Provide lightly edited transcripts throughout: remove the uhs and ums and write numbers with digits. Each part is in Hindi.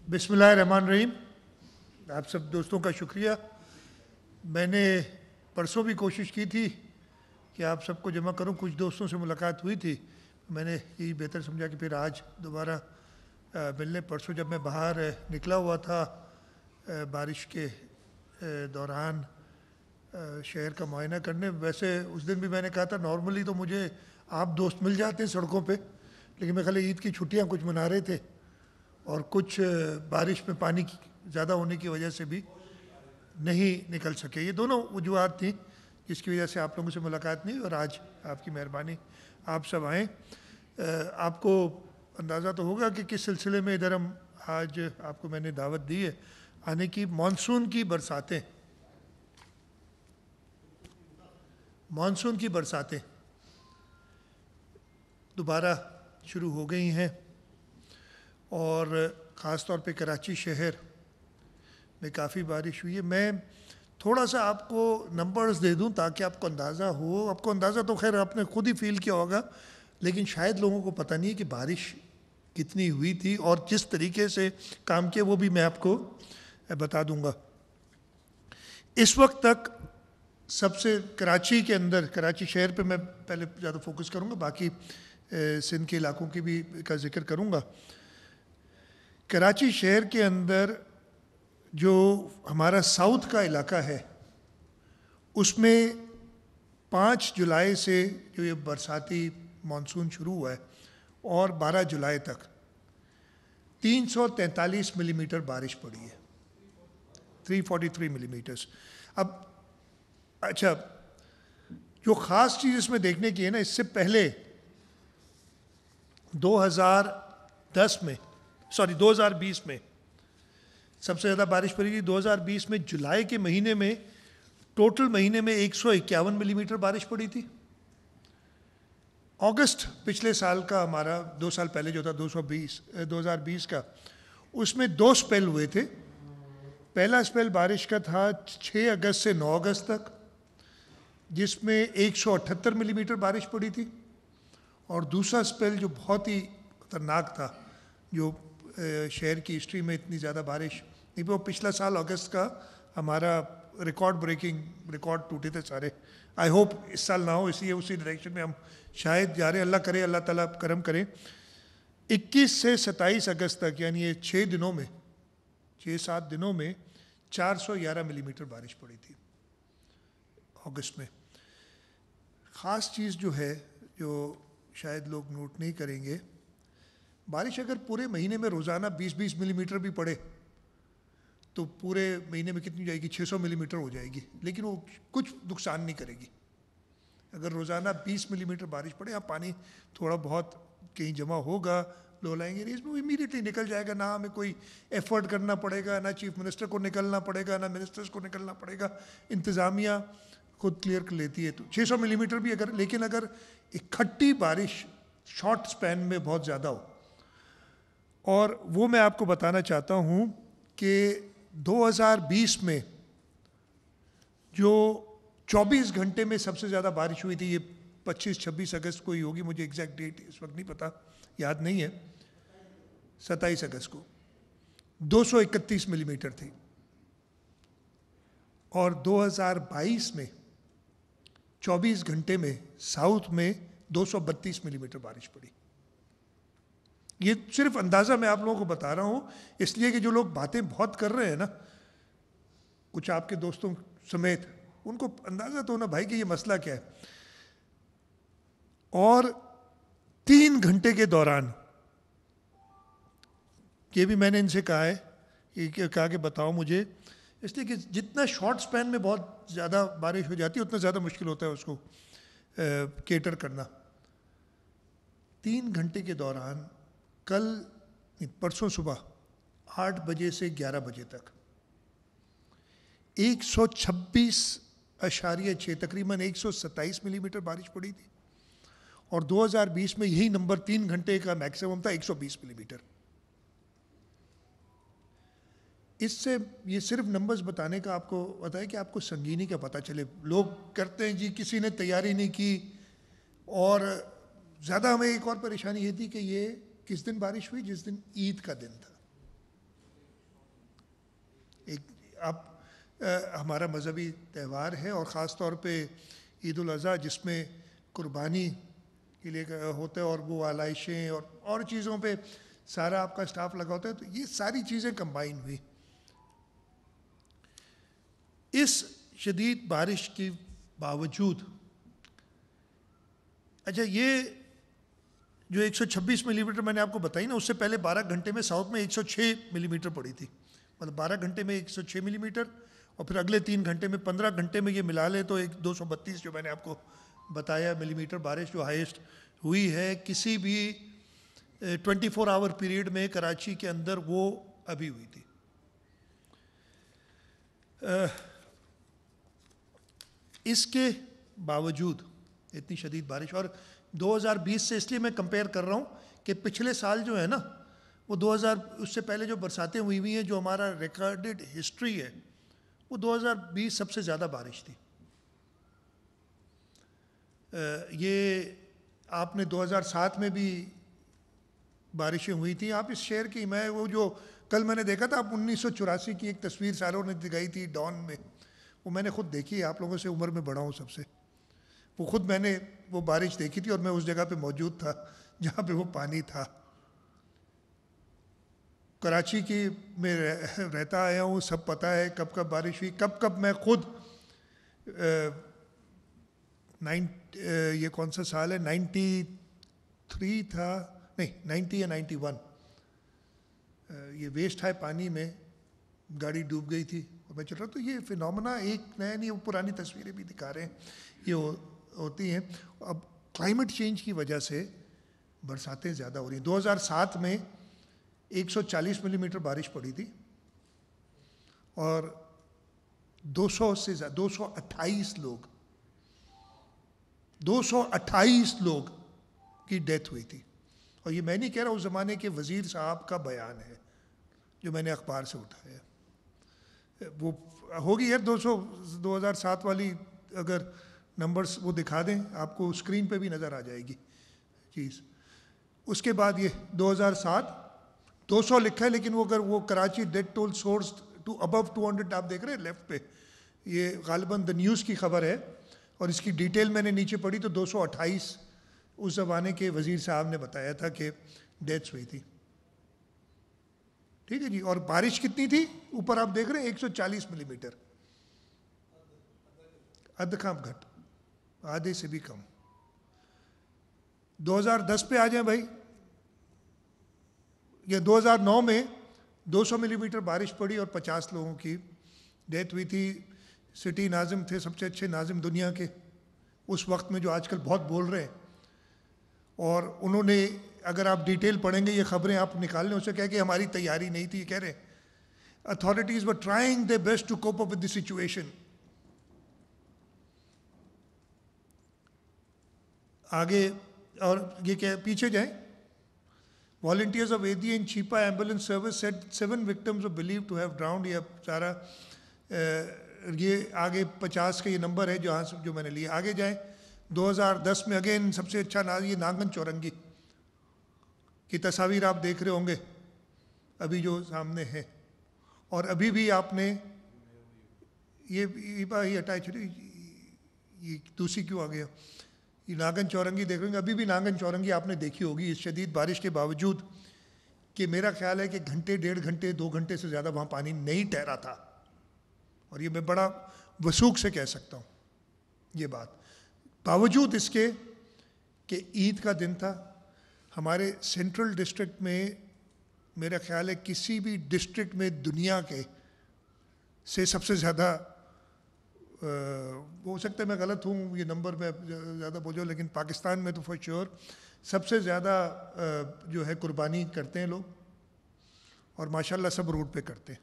बिस्मिल्लाहिर्रहमानिर्रहीम। आप सब दोस्तों का शुक्रिया। मैंने परसों भी कोशिश की थी कि आप सबको जमा करूं, कुछ दोस्तों से मुलाकात हुई थी। मैंने यही बेहतर समझा कि फिर आज दोबारा मिलने। परसों जब मैं बाहर निकला हुआ था बारिश के दौरान शहर का मुआयना करने, वैसे उस दिन भी मैंने कहा था नॉर्मली तो मुझे आप दोस्त मिल जाते हैं सड़कों पे, लेकिन मैं खाली ईद की छुट्टियां कुछ मना रहे थे और कुछ बारिश में पानी ज़्यादा होने की वजह से भी नहीं निकल सके। ये दोनों वजूहत थी जिसकी वजह से आप लोगों से मुलाकात नहीं। और आज आपकी मेहरबानी आप सब आएँ। आपको अंदाज़ा तो होगा कि किस सिलसिले में इधर हम आज आपको मैंने दावत दी है आने की। मानसून की बरसातें दोबारा शुरू हो गई हैं और ख़ास तौर पे कराची शहर में काफ़ी बारिश हुई है। मैं थोड़ा सा आपको नंबर्स दे दूं ताकि आपको अंदाज़ा हो। आपको अंदाज़ा तो खैर आपने खुद ही फील किया होगा, लेकिन शायद लोगों को पता नहीं है कि बारिश कितनी हुई थी और किस तरीके से काम किया, वो भी मैं आपको बता दूंगा। इस वक्त तक सबसे कराची के अंदर, कराची शहर पे मैं पहले ज़्यादा फोकस करूंगा, बाकी सिंध के इलाकों की भी का जिक्र करूंगा। कराची शहर के अंदर जो हमारा साउथ का इलाका है उसमें 5 जुलाई से जो ये बरसाती मानसून शुरू हुआ है और 12 जुलाई तक 343 मिलीमीटर बारिश पड़ी है, 343 मिलीमीटर्स। अब अच्छा, जो ख़ास चीज़ इसमें देखने की है ना, इससे पहले 2020 में सबसे ज़्यादा बारिश पड़ी थी। 2020 में जुलाई के महीने में टोटल महीने में 151 मिलीमीटर बारिश पड़ी थी। अगस्त पिछले साल का हमारा 2 साल पहले जो था 2020 का, उसमें 2 स्पेल हुए थे। पहला स्पेल बारिश का था 6 अगस्त से 9 अगस्त तक, जिसमें 178 मिलीमीटर बारिश पड़ी थी। और दूसरा स्पेल जो बहुत ही खतरनाक था, जो शहर की हिस्ट्री में इतनी ज़्यादा बारिश नहीं, वो पिछला साल अगस्त का हमारा रिकॉर्ड टूटे थे सारे। आई होप इस साल ना हो, इसलिए उसी डायरेक्शन में हम शायद जा रहे हैं। अल्लाह करे, अल्लाह ताला करम करे। 21 से 27 अगस्त तक, यानी ये 6-7 दिनों में 411 मिलीमीटर बारिश पड़ी थी अगस्त में। ख़ास चीज़ जो है, जो शायद लोग नोट नहीं करेंगे, बारिश अगर पूरे महीने में रोज़ाना 20-20 मिलीमीटर भी पड़े तो पूरे महीने में कितनी जाएगी, 600 मिलीमीटर हो जाएगी, लेकिन वो कुछ नुकसान नहीं करेगी। अगर रोज़ाना 20 मिलीमीटर बारिश पड़े, यहाँ पानी थोड़ा बहुत कहीं जमा होगा, लो लाएंगे इसमें, वो इमीडिएटली निकल जाएगा। ना हमें कोई एफर्ट करना पड़ेगा, ना चीफ मिनिस्टर को निकलना पड़ेगा, ना मिनिस्टर्स को निकलना पड़ेगा, इंतज़ामिया खुद क्लियर कर लेती है। तो 600 मिलीमीटर भी अगर, लेकिन अगर इकट्ठी बारिश शॉर्ट स्पैन में बहुत ज़्यादा हो, और वो मैं आपको बताना चाहता हूँ कि 2020 में जो 24 घंटे में सबसे ज़्यादा बारिश हुई थी, ये 25-26 अगस्त को ही होगी, मुझे एग्जैक्ट डेट इस वक्त नहीं पता, याद नहीं है, 27 अगस्त को 231 मिलीमीटर थी। और 2022 में 24 घंटे में साउथ में 232 मिलीमीटर बारिश पड़ी। ये सिर्फ अंदाज़ा मैं आप लोगों को बता रहा हूँ, इसलिए कि जो लोग बातें बहुत कर रहे हैं ना, कुछ आपके दोस्तों समेत, उनको अंदाज़ा तो ना भाई कि ये मसला क्या है। और 3 घंटे के दौरान, ये भी मैंने इनसे कहा है, कहा कि बताओ मुझे, इसलिए कि जितना शॉर्ट स्पैन में बहुत ज़्यादा बारिश हो जाती है उतना ज़्यादा मुश्किल होता है उसको केटर करना। 3 घंटे के दौरान परसों सुबह 8 बजे से 11 बजे तक 126.6, तकरीबन 127 मिलीमीटर बारिश पड़ी थी। और 2020 में यही नंबर 3 घंटे का मैक्सिमम था, 120 मिलीमीटर। इससे ये सिर्फ नंबर्स बताने का आपको बताया कि आपको संगीनी का पता चले। लोग करते हैं जी किसी ने तैयारी नहीं की, और ज़्यादा हमें एक और परेशानी ये थी कि ये किस दिन बारिश हुई, जिस दिन ईद का दिन था। एक अब हमारा मज़हबी त्यौहार है और ख़ास तौर पे ईद उल अज़हा जिसमें कुर्बानी के लिए होता है और वो आलाइशें और चीज़ों पे सारा आपका स्टाफ लगा होता है, तो ये सारी चीज़ें कंबाइन हुई। इस शदीद बारिश के बावजूद, अच्छा ये जो 126 मिलीमीटर मैंने आपको बताई ना, उससे पहले 12 घंटे में साउथ में 106 मिलीमीटर पड़ी थी। मतलब 12 घंटे में 106 मिलीमीटर और फिर अगले 3 घंटे में 15 घंटे में ये मिला ले तो 232 जो मैंने आपको बताया मिलीमीटर बारिश जो हाईएस्ट हुई है किसी भी 24 आवर पीरियड में कराची के अंदर, वो अभी हुई थी। इसके बावजूद इतनी शदीद बारिश, और 2020 से इसलिए मैं कंपेयर कर रहा हूँ कि पिछले साल जो है ना वो 2000 उससे पहले जो बरसातें हुई हुई हैं, जो हमारा रिकॉर्डेड हिस्ट्री है, वो 2020 सबसे ज़्यादा बारिश थी। ये आपने 2007 में भी बारिशें हुई थी। आप इस शहर की, मैं वो जो कल मैंने देखा था, आप 1984 की एक तस्वीर सारों ने दिखाई थी डॉन में, वो मैंने खुद देखी है। आप लोगों से उम्र में बड़ा हूँ सबसे, वो खुद मैंने वो बारिश देखी थी और मैं उस जगह पे मौजूद था जहाँ पे वो पानी था। कराची की में रहता आया हूँ, सब पता है कब कब बारिश हुई, कब कब मैं खुद ये कौन सा साल है, 93 था, नहीं 90 या 91, ये वेस्ट है पानी में गाड़ी डूब गई थी और मैं चल रहा। तो ये फिनोमेना एक नया नहीं, वो पुरानी तस्वीरें भी दिखा रहे हैं, ये होती हैं। अब क्लाइमेट चेंज की वजह से बरसातें ज़्यादा हो रही हैं। 2007 में 140 मिलीमीटर बारिश पड़ी थी और 200 से ज़्यादा 228 लोग की डेथ हुई थी। और ये मैं नहीं कह रहा, उस ज़माने के वज़ीर साहब का बयान है जो मैंने अखबार से उठाया। वो होगी यार 2007 वाली, अगर नंबर्स वो दिखा दें आपको स्क्रीन पे भी नज़र आ जाएगी चीज़। उसके बाद ये 2007 200 लिखा है, लेकिन वो अगर वो Karachi death toll soars to above 200 आप देख रहे हैं लेफ्ट पे, ये गालिबन द न्यूज़ की खबर है और इसकी डिटेल मैंने नीचे पढ़ी तो 228 उस ज़माने के वज़ीर साहब ने बताया था कि डेथ्स हुई थी। ठीक है जी। और बारिश कितनी थी ऊपर आप देख रहे हैं, 140 मिलीमीटर, अध कम घट, आधे से भी कम। 2010 पे आ जाए भाई, या 2009 में 200 मिलीमीटर बारिश पड़ी और 50 लोगों की डेथ हुई थी। सिटी नाजिम थे, सबसे अच्छे नाजिम दुनिया के उस वक्त में, जो आजकल बहुत बोल रहे हैं, और उन्होंने, अगर आप डिटेल पढ़ेंगे ये खबरें आप निकाल लें, उसे कह के हमारी तैयारी नहीं थी, कह रहे authorities were trying their best to cope up with the situation. आगे और ये क्या, पीछे जाएं। Volunteers of AD and Chipa ambulance service said 7 victims were believed to have drowned। ये सारा ये आगे 50 का ये नंबर है जहाँ से जो मैंने लिया। आगे जाएं, 2010 में अगेन सबसे अच्छा नाज ये नांगन चौरंगी की तस्वीर आप देख रहे होंगे अभी जो सामने है। और अभी भी आपने ये अटैच, ये दूसरी क्यों आ गया, ये नांगन चौरंगी देख रहे हैं। अभी भी नांगन चौरंगी आपने देखी होगी इस शदीद बारिश के बावजूद, कि मेरा ख्याल है कि घंटे, 1.5 घंटे, 2 घंटे से ज़्यादा वहाँ पानी नहीं ठहरा था। और ये मैं बड़ा वसूख से कह सकता हूँ ये बात, बावजूद इसके कि ईद का दिन था। हमारे सेंट्रल डिस्ट्रिक्ट में मेरा ख्याल है किसी भी डिस्ट्रिक्ट में दुनिया के से सबसे ज़्यादा, हो सकता है मैं गलत हूँ, ये नंबर में ज़्यादा बोल जाऊँ, लेकिन पाकिस्तान में तो फॉर श्योर सबसे ज़्यादा जो है कुर्बानी करते हैं लोग, और माशाल्लाह सब रोड पे करते हैं।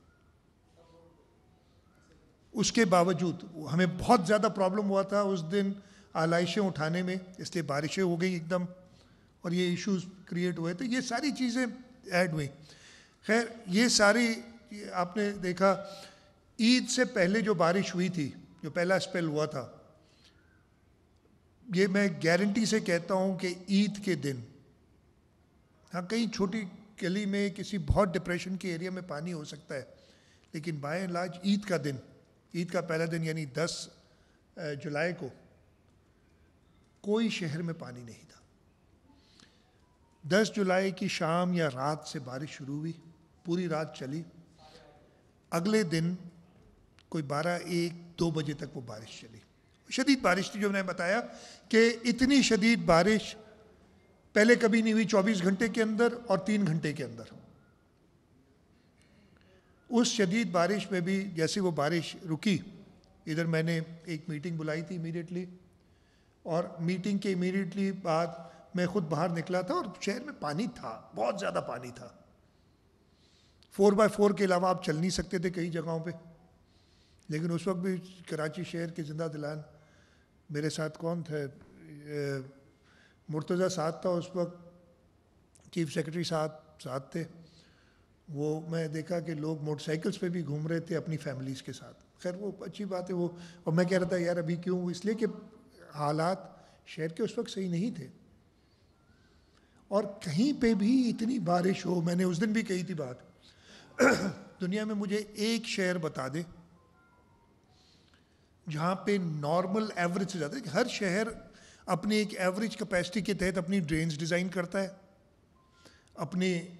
उसके बावजूद हमें बहुत ज़्यादा प्रॉब्लम हुआ था उस दिन आलाइशें उठाने में, इसलिए बारिशें हो गई एकदम और ये इश्यूज क्रिएट हुए, तो ये सारी चीज़ें ऐड हुई। खैर ये सारी आपने देखा, ईद से पहले जो बारिश हुई थी, जो पहला स्पेल हुआ था, ये मैं गारंटी से कहता हूँ कि ईद के दिन, हाँ कहीं छोटी गली में किसी बहुत डिप्रेशन के एरिया में पानी हो सकता है, लेकिन बाय एंड लार्ज ईद का दिन, ईद का पहला दिन यानी 10 जुलाई को कोई शहर में पानी नहीं था। 10 जुलाई की शाम या रात से बारिश शुरू हुई, पूरी रात चली। अगले दिन कोई 12-1-2 बजे तक वो बारिश चली। शदीद बारिश थी, जो मैंने बताया कि इतनी शदीद बारिश पहले कभी नहीं हुई 24 घंटे के अंदर और 3 घंटे के अंदर। उस शदीद बारिश में भी जैसे वो बारिश रुकी, इधर मैंने एक मीटिंग बुलाई थी इमीडिएटली, और मीटिंग के इमीडिएटली बाद मैं खुद बाहर निकला था और शहर में पानी था, बहुत ज़्यादा पानी था। 4x4 के अलावा आप चल नहीं सकते थे कई जगहों पे। लेकिन उस वक्त भी कराची शहर के जिंदा दिलान, मेरे साथ कौन थे, मुर्तज़ा साथ था उस वक्त, चीफ सेक्रेटरी साथ थे। वो मैं देखा कि लोग मोटरसाइकिल्स पे भी घूम रहे थे अपनी फैमिलीज़ के साथ। खैर वो अच्छी बात है वो। और मैं कह रहा था यार अभी क्यों, इसलिए कि हालात शहर के उस वक्त सही नहीं थे। और कहीं पे भी इतनी बारिश हो, मैंने उस दिन भी कही थी बात, दुनिया में मुझे एक शहर बता दे जहाँ पे नॉर्मल एवरेज से ज़्यादा, हर शहर अपनी एक एवरेज कैपेसिटी के तहत अपनी ड्रेन्स डिज़ाइन करता है, अपने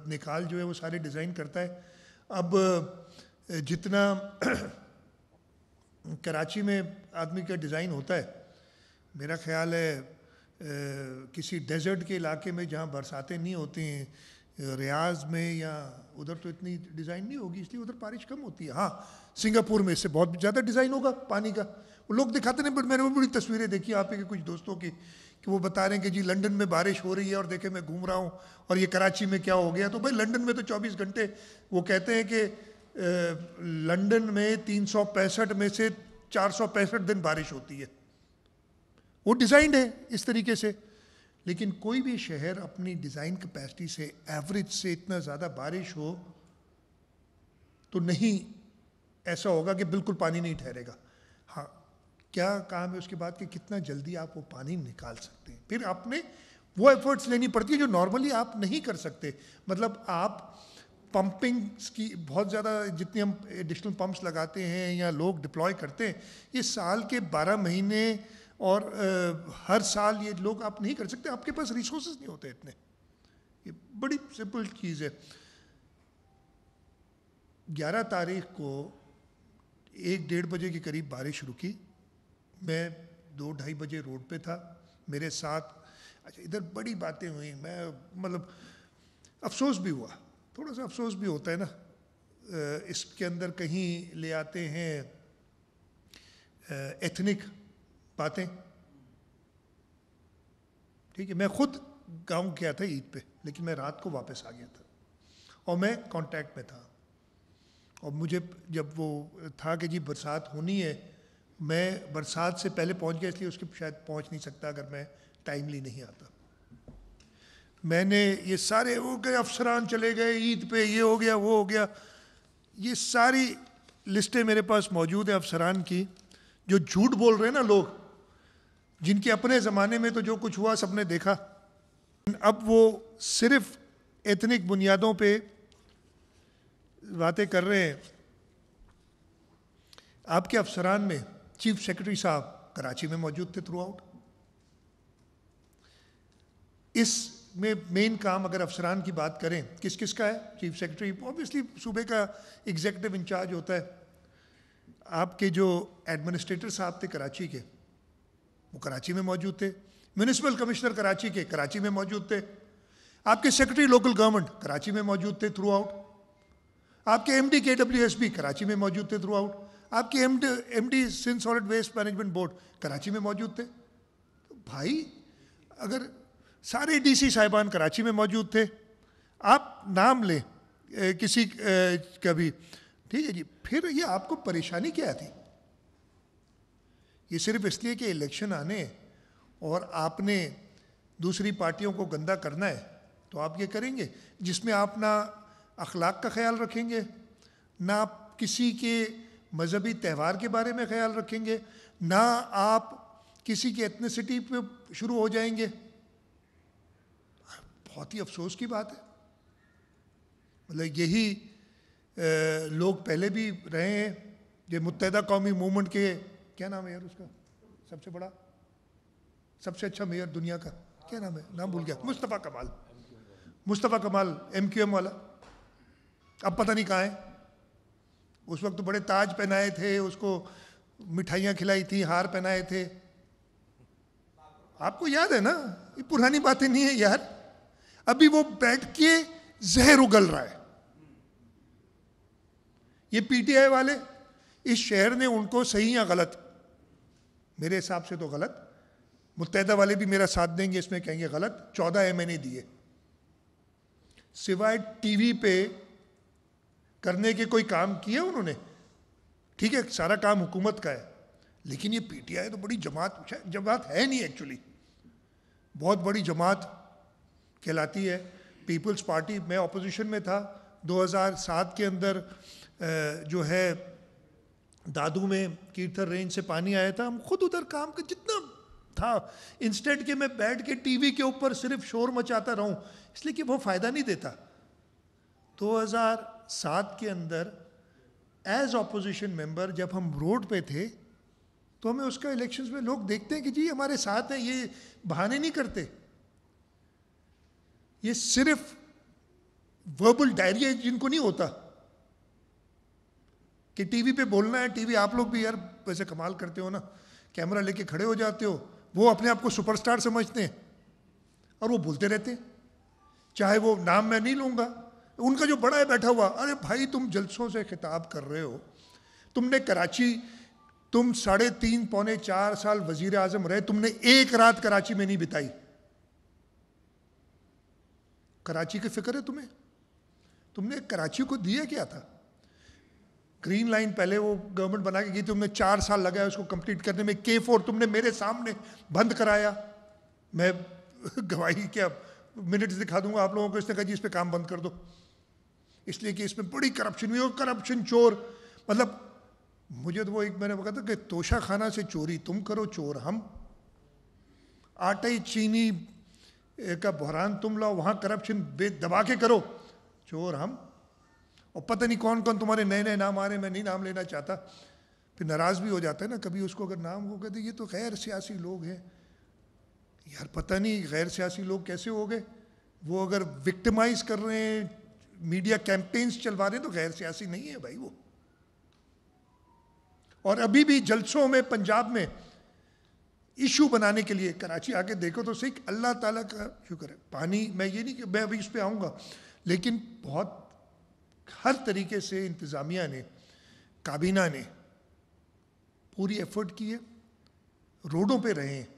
निकाल जो है वो सारे डिज़ाइन करता है। अब जितना कराची में आदमी का डिज़ाइन होता है, मेरा ख्याल है किसी डेजर्ट के इलाके में जहाँ बरसातें नहीं होती हैं, रियाज में या उधर तो इतनी डिज़ाइन नहीं होगी, इसलिए उधर बारिश कम होती है। हाँ, सिंगापुर में इससे बहुत ज़्यादा डिज़ाइन होगा पानी का, वो लोग दिखाते नहीं। बट मैंने वो बड़ी तस्वीरें देखी आप के कुछ दोस्तों की कि वो बता रहे हैं कि जी लंदन में बारिश हो रही है और देखे मैं घूम रहा हूँ और ये कराची में क्या हो गया। तो भाई लंदन में तो 24 घंटे, वो कहते हैं कि लंदन में 365 में से 465 दिन बारिश होती है। वो डिज़ाइंड है इस तरीके से। लेकिन कोई भी शहर अपनी डिज़ाइन कैपेसिटी से एवरेज से इतना ज़्यादा बारिश हो तो नहीं ऐसा होगा कि बिल्कुल पानी नहीं ठहरेगा। हाँ, क्या काम है उसके बाद कि कितना जल्दी आप वो पानी निकाल सकते हैं। फिर आपने वो एफर्ट्स लेनी पड़ती है जो नॉर्मली आप नहीं कर सकते। मतलब आप पंपिंग की बहुत ज़्यादा, जितनी हम एडिशनल पंप्स लगाते हैं या लोग डिप्लॉय करते हैं, ये साल के 12 महीने और हर साल ये लोग आप नहीं कर सकते, आपके पास रिसोर्सेज नहीं होते इतने। ये बड़ी सिंपल चीज़ है। 11 तारीख को 1-1:30 बजे के करीब बारिश रुकी। मैं 2-2:30 बजे रोड पे था, मेरे साथ अच्छा इधर बड़ी बातें हुई। मैं मतलब अफसोस भी हुआ, थोड़ा सा अफसोस भी होता है ना, इसके अंदर कहीं ले आते हैं एथनिक बातें। ठीक है, मैं खुद गांव गया था ईद पे, लेकिन मैं रात को वापस आ गया था और मैं कांटेक्ट में था। और मुझे जब वो था कि जी बरसात होनी है, मैं बरसात से पहले पहुंच गया, इसलिए उसके शायद पहुंच नहीं सकता अगर मैं टाइमली नहीं आता। मैंने ये सारे वो गए, अफसरान चले गए ईद पे, ये हो गया वो हो गया, ये सारी लिस्टें मेरे पास मौजूद है अफसरान की, जो झूठ बोल रहे हैं ना लोग, जिनके अपने ज़माने में तो जो कुछ हुआ सबने देखा। अब वो सिर्फ एथनिक बुनियादों पे बातें कर रहे हैं। आपके अफसरान में चीफ सेक्रेटरी साहब कराची में मौजूद थे थ्रू आउट। इसमें मेन काम अगर अफसरान की बात करें किस किस का है, चीफ सेक्रेटरी ऑब्वियसली सूबे का एग्जीक्यूटिव इंचार्ज होता है। आपके जो एडमिनिस्ट्रेटर साहब थे कराची के, वो कराची में मौजूद थे। म्यूनिसिपल कमिश्नर कराची के कराची में मौजूद थे। आपके सेक्रेटरी लोकल गवर्नमेंट कराची में मौजूद थे थ्रू आउट। आपके एमडी KWSB कराची में मौजूद थे थ्रू आउट। आपके MD Sindh solid waste management board Karachi में मौजूद थे। तो भाई अगर सारे DC साहिबान कराची में मौजूद थे, आप नाम लें किसी का भी, ठीक है जी, फिर ये आपको परेशानी क्या थी? ये सिर्फ इसलिए कि इलेक्शन आने और आपने दूसरी पार्टियों को गंदा करना है तो आप ये करेंगे, जिसमें आप ना अखलाक का ख्याल रखेंगे, ना आप किसी के मजहबी त्यौहार के बारे में ख्याल रखेंगे, ना आप किसी की एथनिसिटी पे शुरू हो जाएंगे। बहुत ही अफसोस की बात है। मतलब यही लोग पहले भी रहे हैं। ये मुत्तहिदा कौमी मूवमेंट के, क्या नाम है यार उसका, सबसे बड़ा, सबसे अच्छा मेयर दुनिया का, क्या नाम है, नाम भूल गया, मुस्तफ़ा कमाल, मुस्तफ़ा कमाल MQM वाला, अब पता नहीं कहाँ है। उस वक्त तो बड़े ताज पहनाए थे उसको, मिठाइयाँ खिलाई थी, हार पहनाए थे, आपको याद है ना, ये पुरानी बातें नहीं है यार। अभी वो बैठ के जहर उगल रहा है। ये PTI वाले, इस शहर ने उनको सही या गलत, मेरे हिसाब से तो गलत, मुत्तहिदा वाले भी मेरा साथ देंगे इसमें, कहेंगे गलत, 14 MNA दिए, सिवाय टीवी पे करने के कोई काम किए उन्होंने? ठीक है, सारा काम हुकूमत का है, लेकिन ये PTI तो बड़ी जमात है नहीं एक्चुअली, बहुत बड़ी जमात कहलाती है। पीपल्स पार्टी, मैं ऑपोजिशन में था 2007 के अंदर, जो है दादू में कीर्थर रेंज से पानी आया था, हम खुद उधर काम कर जितना था, इंस्टेंट के मैं बैठ के टीवी के ऊपर सिर्फ शोर मचाता रहूं, इसलिए कि वो फ़ायदा नहीं देता। 2007 के अंदर एज ऑपोजिशन मेंबर जब हम रोड पे थे, तो हमें उसका इलेक्शंस में लोग देखते हैं कि जी हमारे साथ हैं, ये बहाने नहीं करते, ये सिर्फ वर्बल डायरिया जिनको नहीं होता कि टीवी पे बोलना है। टीवी आप लोग भी यार वैसे कमाल करते हो ना, कैमरा लेके खड़े हो जाते हो, वो अपने आप को सुपरस्टार समझते हैं और वो बोलते रहते हैं, चाहे वो नाम मैं नहीं लूंगा, उनका जो बड़ा है बैठा हुआ, अरे भाई तुम जलसों से खिताब कर रहे हो, तुमने कराची, तुम 3.5 पौने 4 साल वजीर आजम रहे, तुमने एक रात कराची में नहीं बिताई, कराची की फिक्र है तुम्हें? तुमने कराची को दिया क्या था? ग्रीन लाइन पहले वो गवर्नमेंट बना के गई, तुमने 4 साल लगाया उसको कंप्लीट करने में। K4 तुमने मेरे सामने बंद कराया, मैं गवाही क्या मिनट्स दिखा दूंगा आप लोगों को, इसने कहा जी इस पे काम बंद कर दो, इसलिए कि इसमें बड़ी करप्शन हुई, और करप्शन चोर, मतलब मुझे तो वो एक मैंने कहा था कि तोशा खाना से चोरी तुम करो, चोर हम, आटे चीनी का बहरान तुम लाओ, वहाँ करप्शन दबा के करो, चोर हम। और पता नहीं कौन कौन तुम्हारे नए नए नाम आ रहे हैं, मैं नहीं नाम लेना चाहता, फिर नाराज़ भी हो जाता है ना कभी उसको, अगर नाम वो कहते ये तो गैर सियासी लोग हैं। यार पता नहीं गैर सियासी लोग कैसे हो गए, वो अगर विक्टिमाइज कर रहे हैं, मीडिया कैंपेन्स चलवा रहे हैं, तो गैर सियासी नहीं है भाई वो। और अभी भी जलसों में पंजाब में इशू बनाने के लिए, कराची आके देखो तो सही, अल्लाह ताला का शुक्र है, पानी, मैं ये नहीं कि मैं अभी इस पे आऊँगा, लेकिन बहुत हर तरीके से इंतज़ामिया ने, काबीना ने पूरी एफर्ट की है, रोडों पे रहे हैं।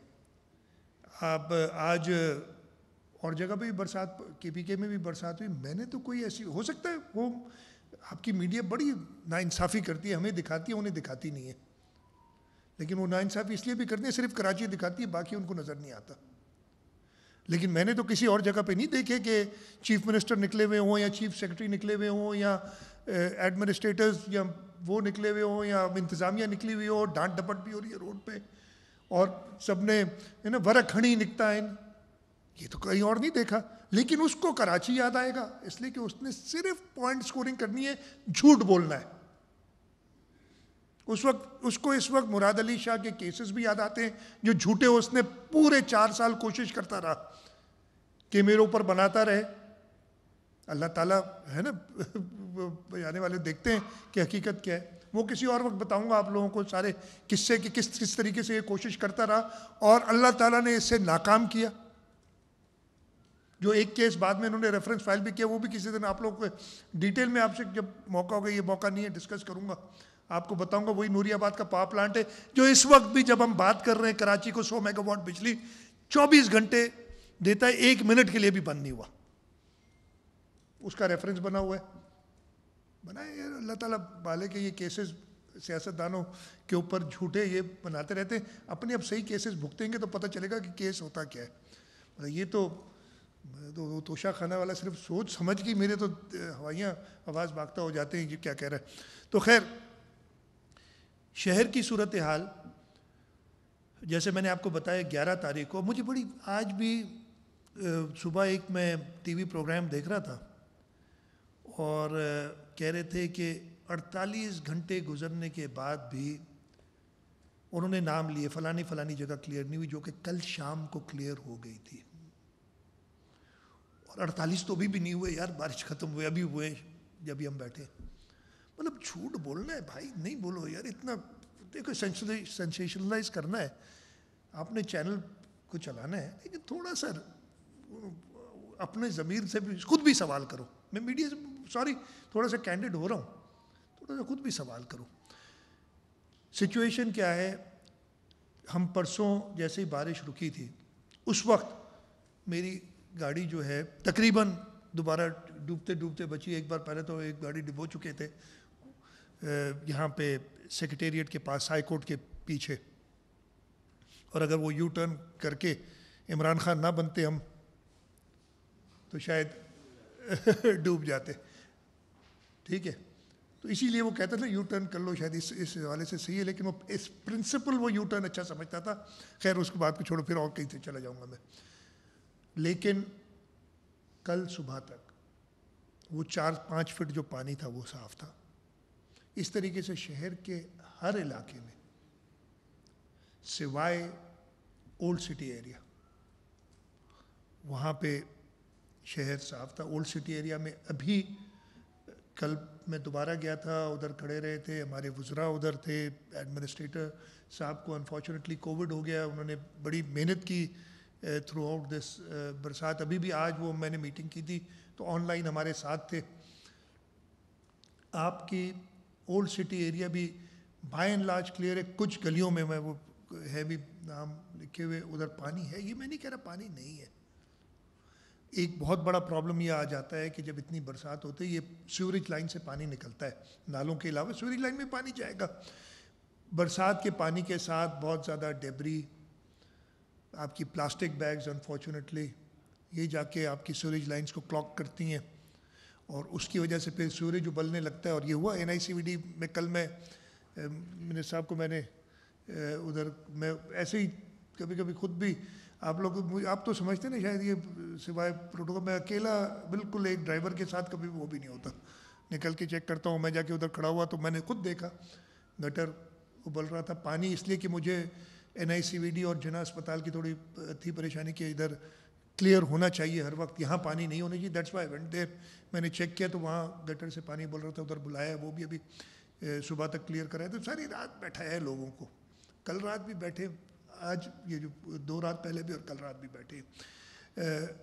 अब आज और जगह पे भी बरसात, KPK में भी बरसात हुई, मैंने तो कोई ऐसी, हो सकता है वो आपकी मीडिया बड़ी नाइंसाफ़ी करती है, हमें दिखाती है, उन्हें दिखाती नहीं है, लेकिन वो नाइंसाफ़ी इसलिए भी करती है, सिर्फ कराची दिखाती है, बाकी उनको नज़र नहीं आता। लेकिन मैंने तो किसी और जगह पे नहीं देखे कि चीफ मिनिस्टर निकले हुए हों, या चीफ सेक्रेटरी निकले हुए हों, या एडमिनिस्ट्रेटर्स या वो निकले हुए हों, या इंतज़ामिया निकली हुई हो, डांट डपट भी हो रही है रोड पे, और सबने है ना वरक खड़ी निकता है, ये तो कहीं और नहीं देखा। लेकिन उसको कराची याद आएगा, इसलिए कि उसने सिर्फ पॉइंट स्कोरिंग करनी है, झूठ बोलना है। उस वक्त उसको इस वक्त मुराद अली शाह के केसेस भी याद आते हैं, जो झूठे उसने पूरे 4 साल कोशिश करता रहा कि मेरे ऊपर बनाता रहे। अल्लाह ताला है ना, आने वाले देखते हैं कि हकीकत क्या है, वो किसी और वक्त बताऊंगा आप लोगों को सारे किस्से कि किस तरीके से ये कोशिश करता रहा, और अल्लाह ताला ने इससे नाकाम किया। जो एक केस बाद में इन्होंने रेफरेंस फाइल भी किया, वो भी किसी दिन आप लोगों को डिटेल में, आपसे जब मौका होगा, ये मौका नहीं है, डिस्कस करूंगा, आपको बताऊंगा। वही नूरियाबाद का पावर प्लांट है, जो इस वक्त भी जब हम बात कर रहे हैं, कराची को 100 मेगावाट बिजली 24 घंटे देता है, 1 मिनट के लिए भी बंद नहीं हुआ, उसका रेफरेंस बना हुआ है। बनाए यार, अल्लाह ताला वाले के ये केसेस सियासतदानों के ऊपर झूठे ये बनाते रहते हैं, अपने अब सही केसेस भुगतेंगे तो पता चलेगा कि केस होता क्या है। मतलब ये तो तोशा खाना वाला सिर्फ सोच समझ के मेरे तो हवाइयाँ आवाज़ भागता हो जाते हैं, ये क्या कह रहा है। तो खैर, शहर की सूरत हाल जैसे मैंने आपको बताया 11 तारीख को, मुझे बड़ी, आज भी सुबह एक मैं टीवी प्रोग्राम देख रहा था, और कह रहे थे कि 48 घंटे गुजरने के बाद भी उन्होंने नाम लिए फलानी जगह क्लियर नहीं हुई, जो कि कल शाम को क्लियर हो गई थी। और 48 तो अभी भी नहीं हुए यार, बारिश खत्म हुए अभी हुए जब भी हम बैठे। मतलब झूठ बोलना है भाई, नहीं बोलो यार इतना। देखो सेंसेशनलाइज करना है, आपने चैनल को चलाना है, लेकिन थोड़ा सा अपने ज़मीर से भी खुद भी सवाल करो। मैं मीडिया से सॉरी थोड़ा सा कैंडिड हो रहा हूँ, थोड़ा सा खुद भी सवाल करो। सिचुएशन क्या है, हम परसों जैसे ही बारिश रुकी थी उस वक्त मेरी गाड़ी जो है तकरीबन दोबारा डूबते डूबते बची। एक बार पहले तो एक गाड़ी डुबो चुके थे यहाँ पे सेक्रेटेरिएट के पास, हाई कोर्ट के पीछे, और अगर वो यू टर्न करके इमरान खान ना बनते हम तो शायद डूब जाते। ठीक है, तो इसीलिए वो कहता था यू टर्न कर लो, शायद इस हवाले से सही है, लेकिन वो इस प्रिंसिपल वो यू टर्न अच्छा समझता था। खैर उसके बाद को छोड़ो, फिर और कहीं से चला जाऊंगा मैं। लेकिन कल सुबह तक वो 4-5 फीट जो पानी था वो साफ था। इस तरीके से शहर के हर इलाके में सिवाय ओल्ड सिटी एरिया, वहाँ पे शहर साफ था। ओल्ड सिटी एरिया में अभी कल मैं दोबारा गया था, उधर खड़े रहे थे, हमारे वज़रा उधर थे, एडमिनिस्ट्रेटर साहब को अनफॉर्चुनेटली कोविड हो गया। उन्होंने बड़ी मेहनत की थ्रू आउट दिस बरसात। अभी भी आज वो मैंने मीटिंग की थी तो ऑनलाइन हमारे साथ थे। आपकी ओल्ड सिटी एरिया भी बाय एंड लार्ज क्लियर है। कुछ गलियों में मैं वो है भी नाम लिखे हुए, उधर पानी है, ये मैं नहीं कह रहा पानी नहीं है। एक बहुत बड़ा प्रॉब्लम ये आ जाता है कि जब इतनी बरसात होती है, ये सीवरेज लाइन से पानी निकलता है, नालों के अलावा सीवरेज लाइन में पानी जाएगा। बरसात के पानी के साथ बहुत ज़्यादा डेबरी, आपकी प्लास्टिक बैग्स अनफॉर्चुनेटली ये जाके आपकी सीवरेज लाइंस को क्लॉग करती हैं और उसकी वजह से फिर सीवरेज उबलने लगता है। और ये हुआ NICVD में कल मैं मिनिस्टर साहब को मैंने उधर मैं ऐसे ही कभी कभी खुद भी आप लोग आप तो समझते ना शायद ये सिवाय प्रोटोकॉल, मैं अकेला बिल्कुल एक ड्राइवर के साथ कभी वो भी नहीं होता। निकल के चेक करता हूँ, मैं जाके उधर खड़ा हुआ तो मैंने खुद देखा गटर उबल रहा था। पानी इसलिए कि मुझे NICVD और जना अस्पताल की थोड़ी थी परेशानी कि इधर क्लियर होना चाहिए हर वक्त, यहाँ पानी नहीं होना चाहिए। That's why went there. मैंने चेक किया तो वहाँ गटर से पानी बोल रहा था, उधर बुलाया, वो भी अभी सुबह तक क्लियर कराया। तो सारी रात बैठा है लोगों को, कल रात भी बैठे, आज ये जो 2 रात पहले भी और कल रात भी बैठे।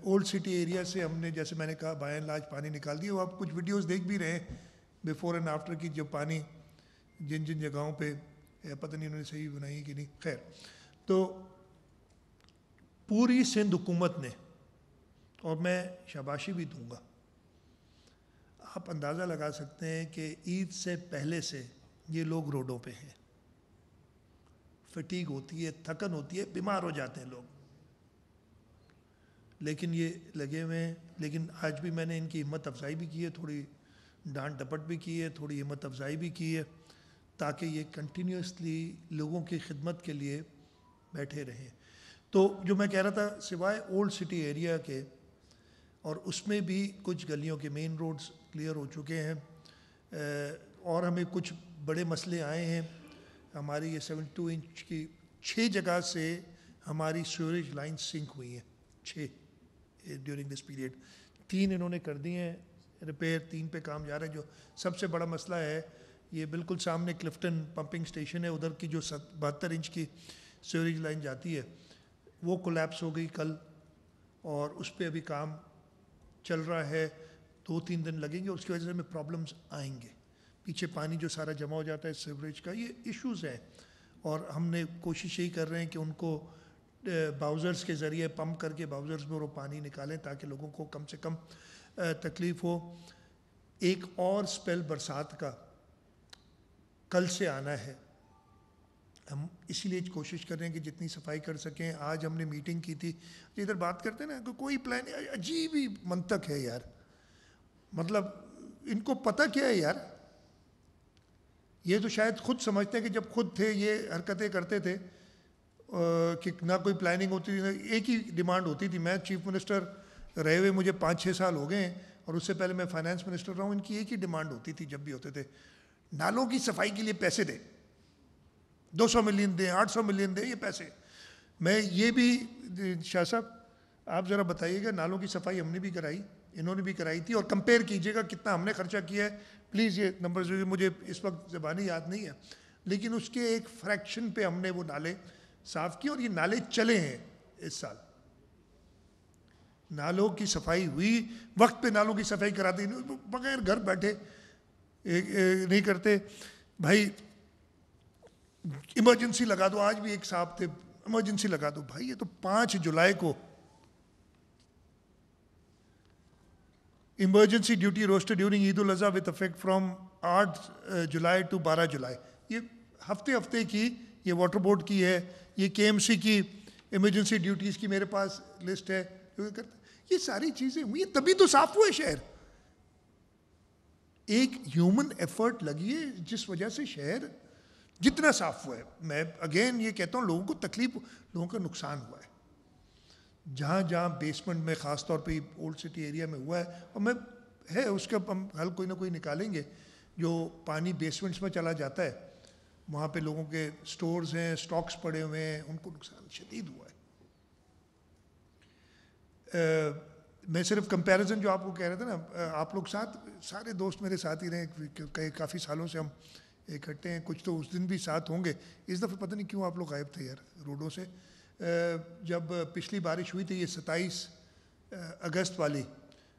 ओल्ड सिटी एरिया से हमने जैसे मैंने कहा बाय एंड लार्ज पानी निकाल दिया। वो आप कुछ वीडियोस देख भी रहे हैं बिफोर एंड आफ्टर की, जो पानी जिन जिन जगहों पे पता नहीं उन्होंने सही बनाई कि नहीं। खैर, तो पूरी सिंध हुकूमत ने, और मैं शाबाशी भी दूंगा, आप अंदाज़ा लगा सकते हैं कि ईद से पहले से ये लोग रोडों पे हैं। फटीग होती है, थकन होती है, बीमार हो जाते हैं लोग, लेकिन ये लगे हुए हैं। लेकिन आज भी मैंने इनकी हिम्मत अफजाई भी की है, थोड़ी डांट डपट भी की है, थोड़ी हिम्मत अफजाई भी की है, ताकि ये कंटिन्यूसली लोगों की खिदमत के लिए बैठे रहें। तो जो मैं कह रहा था, सिवाय ओल्ड सिटी एरिया के, और उसमें भी कुछ गलियों के मेन रोड्स क्लियर हो चुके हैं, और हमें कुछ बड़े मसले आए हैं। हमारी ये 72 इंच की 6 जगह से हमारी सीवरेज लाइन सिंक हुई हैं, 6 ड्यूरिंग दिस पीरियड। 3 इन्होंने कर दिए हैं रिपेयर, 3 पे काम जा रहा है। जो सबसे बड़ा मसला है, ये बिल्कुल सामने क्लिफ्टन पंपिंग स्टेशन है, उधर की जो 72 इंच की सीवरेज लाइन जाती है वो कोलैप्स हो गई कल, और उस पर अभी काम चल रहा है। 2-3 दिन लगेंगे, उसकी वजह से हमें प्रॉब्लम्स आएंगे। पीछे पानी जो सारा जमा हो जाता है सीवरेज का, ये इश्यूज़ हैं, और हमने कोशिश यही कर रहे हैं कि उनको बाउज़र्स के ज़रिए पंप करके बाउज़र्स में वो पानी निकालें ताकि लोगों को कम से कम तकलीफ़ हो। एक और स्पेल बरसात का कल से आना है, हम इसीलिए कोशिश कर रहे हैं कि जितनी सफाई कर सकें। आज हमने मीटिंग की थी, इधर बात करते हैं ना, कोई प्लान, अजीब ही मंतक है यार। मतलब इनको पता क्या है यार, ये तो शायद खुद समझते हैं कि जब खुद थे ये हरकतें करते थे कि ना कोई प्लानिंग होती थी, एक ही डिमांड होती थी। मैं चीफ मिनिस्टर रहे हुए मुझे 5-6 साल हो गए हैं, और उससे पहले मैं फाइनेंस मिनिस्टर रहा हूँ, इनकी एक ही डिमांड होती थी जब भी होते थे, नालों की सफाई के लिए पैसे दें, 200 मिलियन दें, 800 मिलियन दें, ये पैसे। मैं ये भी, शाह साहब आप ज़रा बताइएगा, नालों की सफाई हमने भी कराई, इन्होंने भी कराई थी, और कंपेयर कीजिएगा कितना हमने खर्चा किया है। प्लीज़ ये नंबर मुझे इस वक्त ज़बानी याद नहीं है, लेकिन उसके एक फ्रैक्शन पे हमने वो नाले साफ़ किए, और ये नाले चले हैं इस साल। नालों की सफाई हुई, वक्त पे नालों की सफाई करा दी, बगैर घर बैठे नहीं करते। भाई इमरजेंसी लगा दो, आज भी एक साहब थे, इमरजेंसी लगा दो। भाई ये तो 5 जुलाई को emergency duty rostered during Eid ul Azha with effect from 8 July to 12 July. ये हफ्ते हफ्ते की, ये वाटर बोर्ड की है, ये KMC की इमरजेंसी ड्यूटीज़ की मेरे पास लिस्ट है। ये सारी चीज़ें हुई, तभी तो साफ हुआ है शहर। एक ह्यूमन एफर्ट लगी है जिस वजह से शहर जितना साफ हुआ है। मैं अगेन ये कहता हूँ, लोगों को तकलीफ, लोगों का नुकसान हुआ है जहाँ जहाँ बेसमेंट में, ख़ास तौर पे ओल्ड सिटी एरिया में हुआ है, और मैं है उसका हम हल कोई ना कोई निकालेंगे। जो पानी बेसमेंट्स में चला जाता है, वहाँ पे लोगों के स्टोर्स हैं, स्टॉक्स पड़े हुए हैं, उनको नुकसान शदीद हुआ है। मैं सिर्फ कंपैरिजन जो आपको कह रहे थे ना, आप लोग साथ, सारे दोस्त मेरे साथ ही रहे, काफ़ी सालों से हम इकट्ठे हैं, कुछ तो उस दिन भी साथ होंगे। इस दफ़े पता नहीं क्यों आप लोग गायब थे यार रोडों से। जब पिछली बारिश हुई थी, ये 27 अगस्त वाली,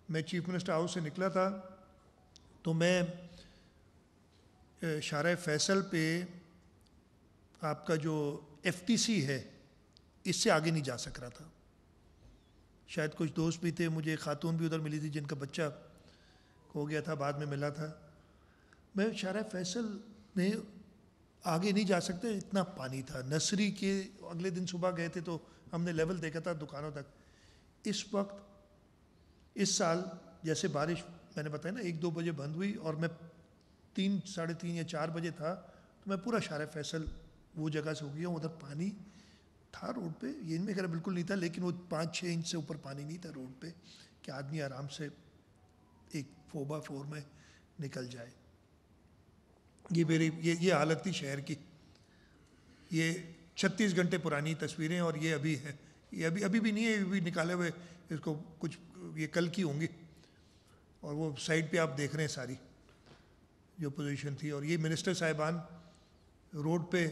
मैं चीफ मिनिस्टर हाउस से निकला था, तो मैं शारा फैसल पे आपका जो FTC है, इससे आगे नहीं जा सक रहा था। शायद कुछ दोस्त भी थे, मुझे खातून भी उधर मिली थी जिनका बच्चा हो गया था, बाद में मिला था। मैं शारा फैसल में आगे नहीं जा सकते, इतना पानी था। नर्सरी के अगले दिन सुबह गए थे तो हमने लेवल देखा था दुकानों तक। इस वक्त इस साल जैसे बारिश मैंने बताया ना 1-2 बजे बंद हुई, और मैं 3, साढ़े 3 या 4 बजे था, तो मैं पूरा शारा फैसल वो जगह से हो गया। उधर पानी था रोड पे, ये इनमें कह बिल्कुल नहीं था, लेकिन वो 5-6 इंच से ऊपर पानी नहीं था रोड पे कि आदमी आराम से एक 4x4 में निकल जाए। ये मेरी ये हालत थी शहर की। ये 36 घंटे पुरानी तस्वीरें, और ये अभी है, ये अभी भी नहीं है, अभी निकाले हुए इसको कुछ, ये कल की होंगी। और वो साइड पे आप देख रहे हैं सारी जो पोजीशन थी, और ये मिनिस्टर साहिबान रोड पे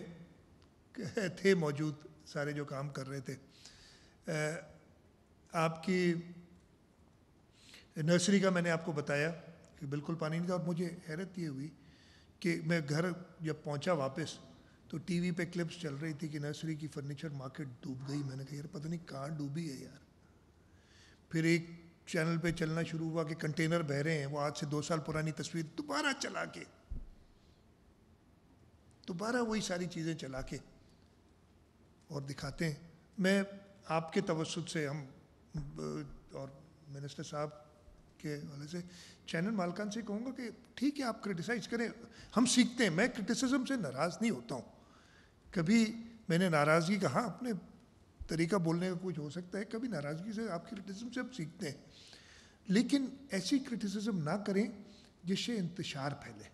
थे मौजूद, सारे जो काम कर रहे थे। आपकी नर्सरी का मैंने आपको बताया कि बिल्कुल पानी नहीं था, और मुझे हैरत ये हुई कि मैं घर जब पहुंचा वापस, तो टीवी पे क्लिप्स चल रही थी कि नर्सरी की फर्नीचर मार्केट डूब गई। मैंने कहा यार पता नहीं कहाँ डूबी है यार। फिर एक चैनल पे चलना शुरू हुआ कि कंटेनर बह रहे हैं, वो आज से 2 साल पुरानी तस्वीर दोबारा चला के, दोबारा वही सारी चीज़ें चला के और दिखाते हैं। मैं आपके तवज्जुह से हम और मिनिस्टर साहब के वाले से चैनल मालकान से कहूँगा कि ठीक है आप क्रिटिसाइज़ करें, हम सीखते हैं। मैं क्रिटिसिज्म से नाराज़ नहीं होता हूँ, कभी मैंने नाराज़गी का, हाँ अपने तरीका बोलने का कुछ हो सकता है, कभी नाराज़गी से, आपकी क्रिटिसिज्म से हम सीखते हैं, लेकिन ऐसी क्रिटिसिज्म ना करें जिससे इंतशार फैले।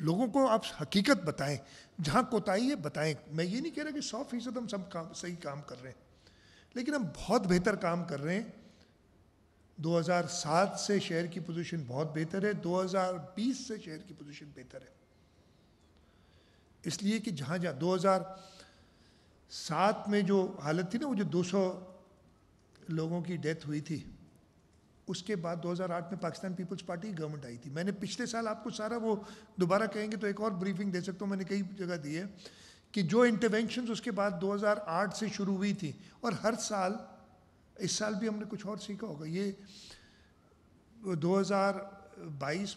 लोगों को आप हकीकत बताएं, जहाँ कोताही है बताएं। मैं ये नहीं कह रहा कि 100% हम सब काम सही काम कर रहे हैं, लेकिन हम बहुत बेहतर काम कर रहे हैं। 2007 से शहर की पोजीशन बहुत बेहतर है, 2020 से शहर की पोजीशन बेहतर है। इसलिए कि जहाँ जहाँ 2007 में जो हालत थी ना, वो जो 200 लोगों की डेथ हुई थी, उसके बाद 2008 में पाकिस्तान पीपल्स पार्टी की गवर्नमेंट आई थी। मैंने पिछले साल आपको सारा वो दोबारा कहेंगे तो एक और ब्रीफिंग दे सकता हूँ, मैंने कई जगह दी है कि जो इंटरवेंशंस उसके बाद 2008 से शुरू हुई थी, और हर साल, इस साल भी हमने कुछ और सीखा होगा। ये 2020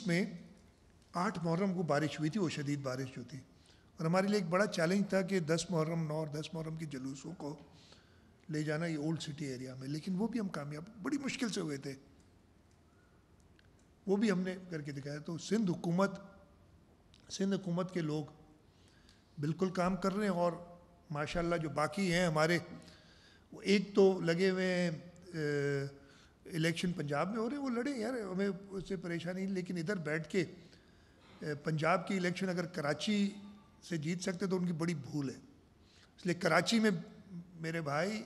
में 8 मुहर्रम को बारिश हुई थी, वो शदीद बारिश जो थी, और हमारे लिए एक बड़ा चैलेंज था कि 10 मुहर्रम 9 और 10 मुहर्रम के जुलूसों को ले जाना ये ओल्ड सिटी एरिया में, लेकिन वो भी हम कामयाब, बड़ी मुश्किल से हुए थे, वो भी हमने करके दिखाया। तो सिंध हुकूमत के लोग बिल्कुल काम कर रहे हैं, और माशाल्लाह जो बाकी हैं हमारे, वो एक तो लगे हुए हैं इलेक्शन पंजाब में हो रहे हैं, वो लड़े यार, हमें उससे परेशानी नहीं, लेकिन इधर बैठ के पंजाब की इलेक्शन अगर कराची से जीत सकते तो उनकी बड़ी भूल है। इसलिए कराची में मेरे भाई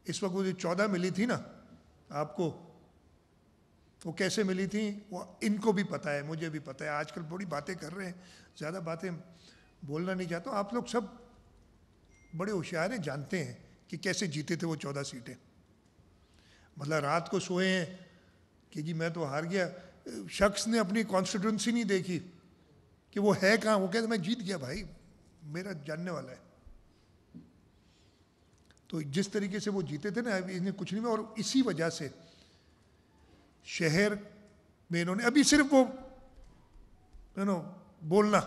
इस वक्त वो जो 14 मिली थी ना आपको, वो कैसे मिली थी वो इनको भी पता है, मुझे भी पता है। आजकल बड़ी बातें कर रहे हैं, ज़्यादा बातें बोलना नहीं चाहता हूँ। आप लोग सब बड़े होशियार हैं, जानते हैं कि कैसे जीते थे वो 14 सीटें। मतलब रात को सोए हैं कि जी मैं तो हार गया, शख्स ने अपनी कॉन्स्टिट्यूंसी नहीं देखी कि वो है कहाँ, वो कहते मैं जीत गया भाई, मेरा जानने वाला है। तो जिस तरीके से वो जीते थे ना, इन्हें कुछ नहीं में, और इसी वजह से शहर में इन्होंने अभी सिर्फ वो बोलना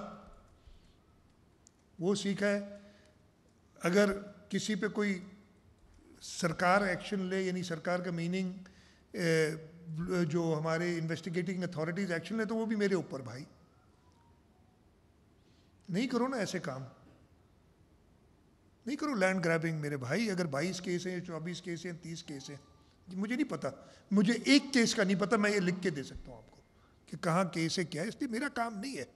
वो सीखा है। अगर किसी पे कोई सरकार एक्शन ले, यानी सरकार का मीनिंग जो हमारे इन्वेस्टिगेटिंग अथॉरिटीज एक्शन ले, तो वो भी मेरे ऊपर भाई। नहीं करो ना ऐसे काम, नहीं करो लैंड ग्रैबिंग मेरे भाई। अगर 22 केस हैं, 24 केस हैं, 30 केस हैं, मुझे नहीं पता, मुझे एक केस का नहीं पता, मैं ये लिख के दे सकता हूँ आपको कि कहाँ केस है क्या है, इसलिए मेरा काम नहीं है,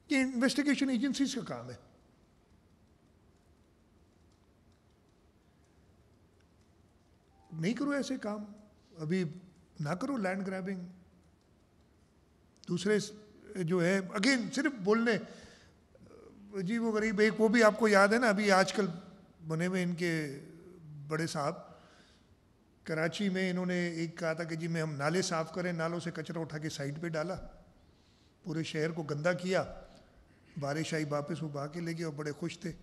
ये इन्वेस्टिगेशन एजेंसीज का काम है। नहीं करो ऐसे काम, अभी ना करो लैंड ग्रैबिंग। दूसरे जो है अगेन सिर्फ बोलने, जी वो गरीब एक, वो भी आपको याद है ना, अभी आजकल बने हुए इनके बड़े साहब, कराची में इन्होंने एक कहा था कि जी मैं हम नाले साफ़ करें, नालों से कचरा उठा के साइड पे डाला, पूरे शहर को गंदा किया, बारिश आई वापस वो बहा के ले गए और बड़े खुश थे।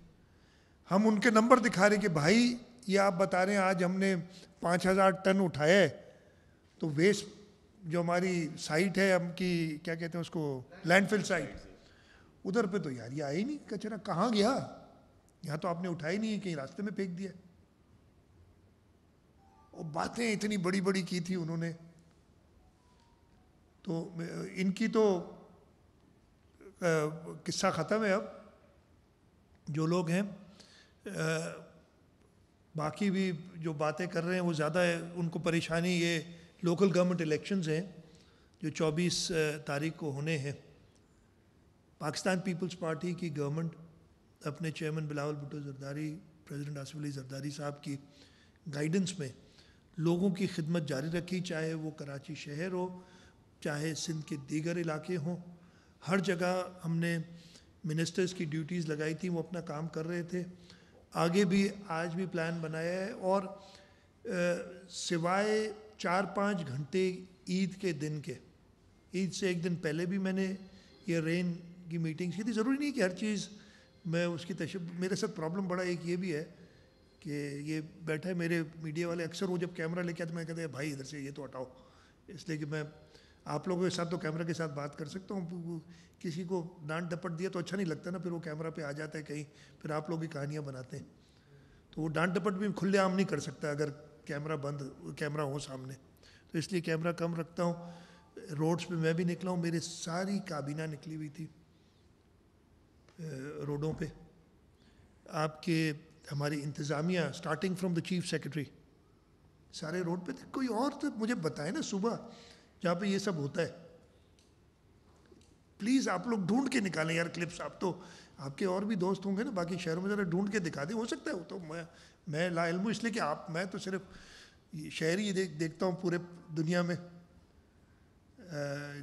हम उनके नंबर दिखा रहे कि भाई ये आप बता रहे हैं आज हमने 5000 टन उठाया है, तो वेस्ट जो हमारी साइट है हमकी, क्या कहते हैं उसको, लैंडफिल साइट, उधर पे तो यार ये आया ही नहीं कचरा, कहाँ गया, यहाँ तो आपने उठाया ही नहीं, कहीं रास्ते में फेंक दिया। और बातें इतनी बड़ी बड़ी की थी उन्होंने। तो इनकी तो किस्सा ख़त्म है अब, जो लोग हैं बाकी भी जो बातें कर रहे हैं वो ज़्यादा है, उनको परेशानी ये लोकल गवर्नमेंट इलेक्शंस हैं जो 24 तारीख को होने हैं। पाकिस्तान पीपल्स पार्टी की गवर्नमेंट अपने चेयरमैन बिलावल भुट्टो जरदारी, प्रेसिडेंट आसिफ अली जरदारी साहब की गाइडेंस में लोगों की खिदमत जारी रखी, चाहे वो कराची शहर हो, चाहे सिंध के दीगर इलाके हों, हर जगह हमने मिनिस्टर्स की ड्यूटीज़ लगाई थी, वो अपना काम कर रहे थे। आगे भी आज भी प्लान बनाया है, और सिवाय 4-5 घंटे ईद के दिन के, ईद से एक दिन पहले भी मैंने ये रेन की मीटिंग्स की थी। ज़रूरी नहीं कि हर चीज़ मैं उसकी मेरे साथ प्रॉब्लम बड़ा एक ये भी है कि ये बैठा है मेरे मीडिया वाले, अक्सर वो जब कैमरा लेके आते मैं कहते हैं भाई इधर से ये तो हटाओ, इसलिए कि मैं आप लोगों के साथ तो कैमरा के साथ बात कर सकता हूँ, किसी को डांट डपट दिया तो अच्छा नहीं लगता ना, फिर वो कैमरा पे आ जाता है कहीं, फिर आप लोग भी कहानियाँ बनाते हैं, तो वो डांट डपट भी खुलेआम नहीं कर सकता अगर कैमरा हो सामने, तो इसलिए कैमरा कम रखता हूँ। रोड्स पे मैं भी निकला हूँ, मेरे सारी काबीना निकली हुई थी रोडों पे, आपके हमारी इंतज़ामिया starting from the chief secretary सारे रोड पे थे। कोई और तो मुझे बताए ना सुबह जहाँ पे ये सब होता है, प्लीज़ आप लोग ढूंढ के निकालें यार क्लिप्स। आप तो आपके और भी दोस्त होंगे ना बाकी शहरों में, ज़रा ढूंढ के दिखा दें, हो सकता है वो तो मैं लाइल्म हूँ, इसलिए कि मैं तो सिर्फ शहर ही देखता हूँ पूरे दुनिया में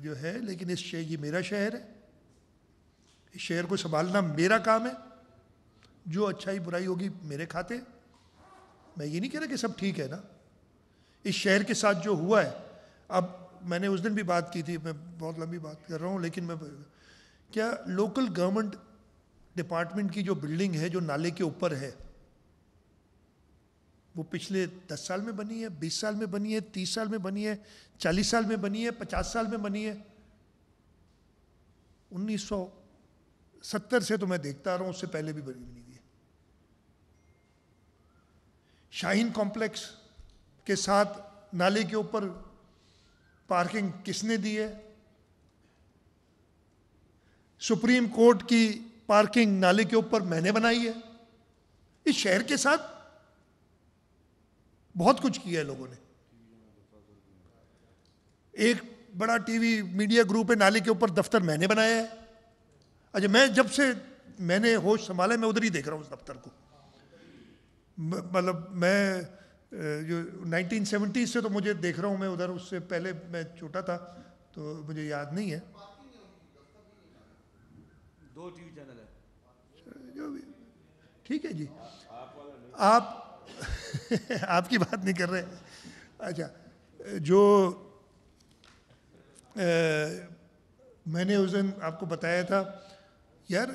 जो है, लेकिन ये मेरा शहर है, इस शहर को संभालना मेरा काम है, जो अच्छाई बुराई होगी मेरे खाते। मैं ये नहीं कह रहा कि सब ठीक है ना, इस शहर के साथ जो हुआ है, अब मैंने उस दिन भी बात की थी, मैं बहुत लंबी बात कर रहा हूँ, लेकिन मैं क्या लोकल गवर्नमेंट डिपार्टमेंट की जो बिल्डिंग है जो नाले के ऊपर है, वो पिछले 10 साल में बनी है, 20 साल में बनी है, 30 साल में बनी है, 40 साल में बनी है, 50 साल में बनी है। 1970 से तो मैं देखता आ रहा हूँ, उससे पहले भी बनी हुई है। शाहीन कॉम्प्लेक्स के साथ नाले के ऊपर पार्किंग किसने दी है? सुप्रीम कोर्ट की पार्किंग नाले के ऊपर मैंने बनाई है। इस शहर के साथ बहुत कुछ किया है लोगों ने। एक बड़ा टीवी मीडिया ग्रुप है, नाले के ऊपर दफ्तर मैंने बनाया है। अच्छा, मैं जब से मैंने होश संभाला मैं उधर ही देख रहा हूँ उस दफ्तर को। मतलब मैं जो 1970 से तो मुझे देख रहा हूँ मैं उधर, उससे पहले मैं छोटा था तो मुझे याद नहीं है। 2 टीवी चैनल है जो भी ठीक है जी, आप आपकी बात नहीं कर रहे। अच्छा, जो मैंने उस दिन आपको बताया था यार,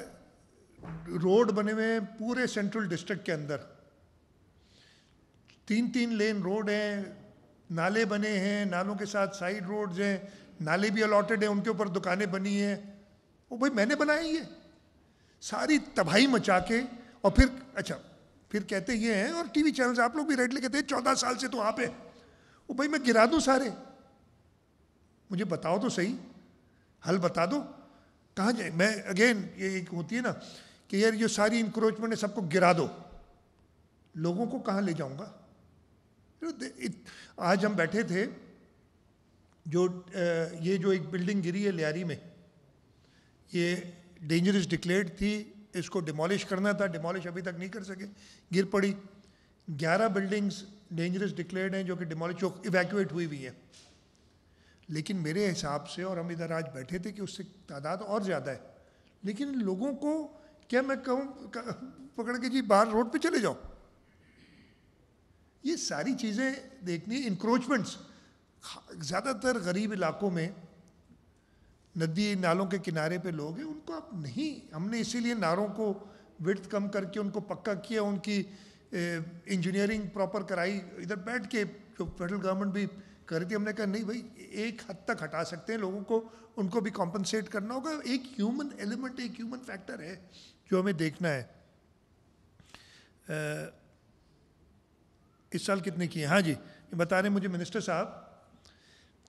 रोड बने हुए हैं पूरे सेंट्रल डिस्ट्रिक्ट के अंदर, 3-3 लेन रोड हैं, नाले बने हैं, नालों के साथ साइड रोड्स हैं, नाले भी अलॉटेड हैं, उनके ऊपर दुकानें बनी हैं। वो भाई मैंने बनाई है, सारी तबाही मचा के। और फिर अच्छा, फिर कहते ये हैं, और टीवी चैनल्स आप लोग भी रेडली कहते हैं 14 साल से तो वहाँ पे, वो भाई मैं गिरा दूँ सारे? मुझे बताओ तो सही, हल बता दो, कहाँ जाए मैं? अगेन ये एक होती है ना कि यार ये सारी इंक्रोचमेंट है, सबको गिरा दो, लोगों को कहाँ ले जाऊंगा? आज हम बैठे थे, जो ये जो एक बिल्डिंग गिरी है लियारी में, ये डेंजरस डिक्लेयर्ड थी, इसको डिमोलिश करना था, डिमोलिश अभी तक नहीं कर सके, गिर पड़ी। 11 बिल्डिंग्स डेंजरस डिक्लेयर्ड हैं जो कि डिमोलिश, जो इवैक्यूएट हुई हैं। लेकिन मेरे हिसाब से, और हम इधर आज बैठे थे, कि उससे तादाद और ज़्यादा है, लेकिन लोगों को क्या मैं कहूँ पकड़ के जी बाहर रोड पे चले जाओ? ये सारी चीज़ें देखनी। इंक्रोचमेंट्स ज़्यादातर गरीब इलाकों में, नदी नालों के किनारे पे लोग हैं, उनको आप नहीं, हमने इसीलिए नारों को विड्थ कम करके उनको पक्का किया, उनकी इंजीनियरिंग प्रॉपर कराई। इधर बैठ के जो फेडरल गवर्नमेंट भी कर रही थी, हमने कहा नहीं भाई, एक हद तक हटा सकते हैं, लोगों को उनको भी कॉम्पनसेट करना होगा। एक ह्यूमन एलिमेंट, एक ह्यूमन फैक्टर है जो हमें देखना है। इस साल कितने किए? हाँ जी, ये बता रहे मुझे मिनिस्टर साहब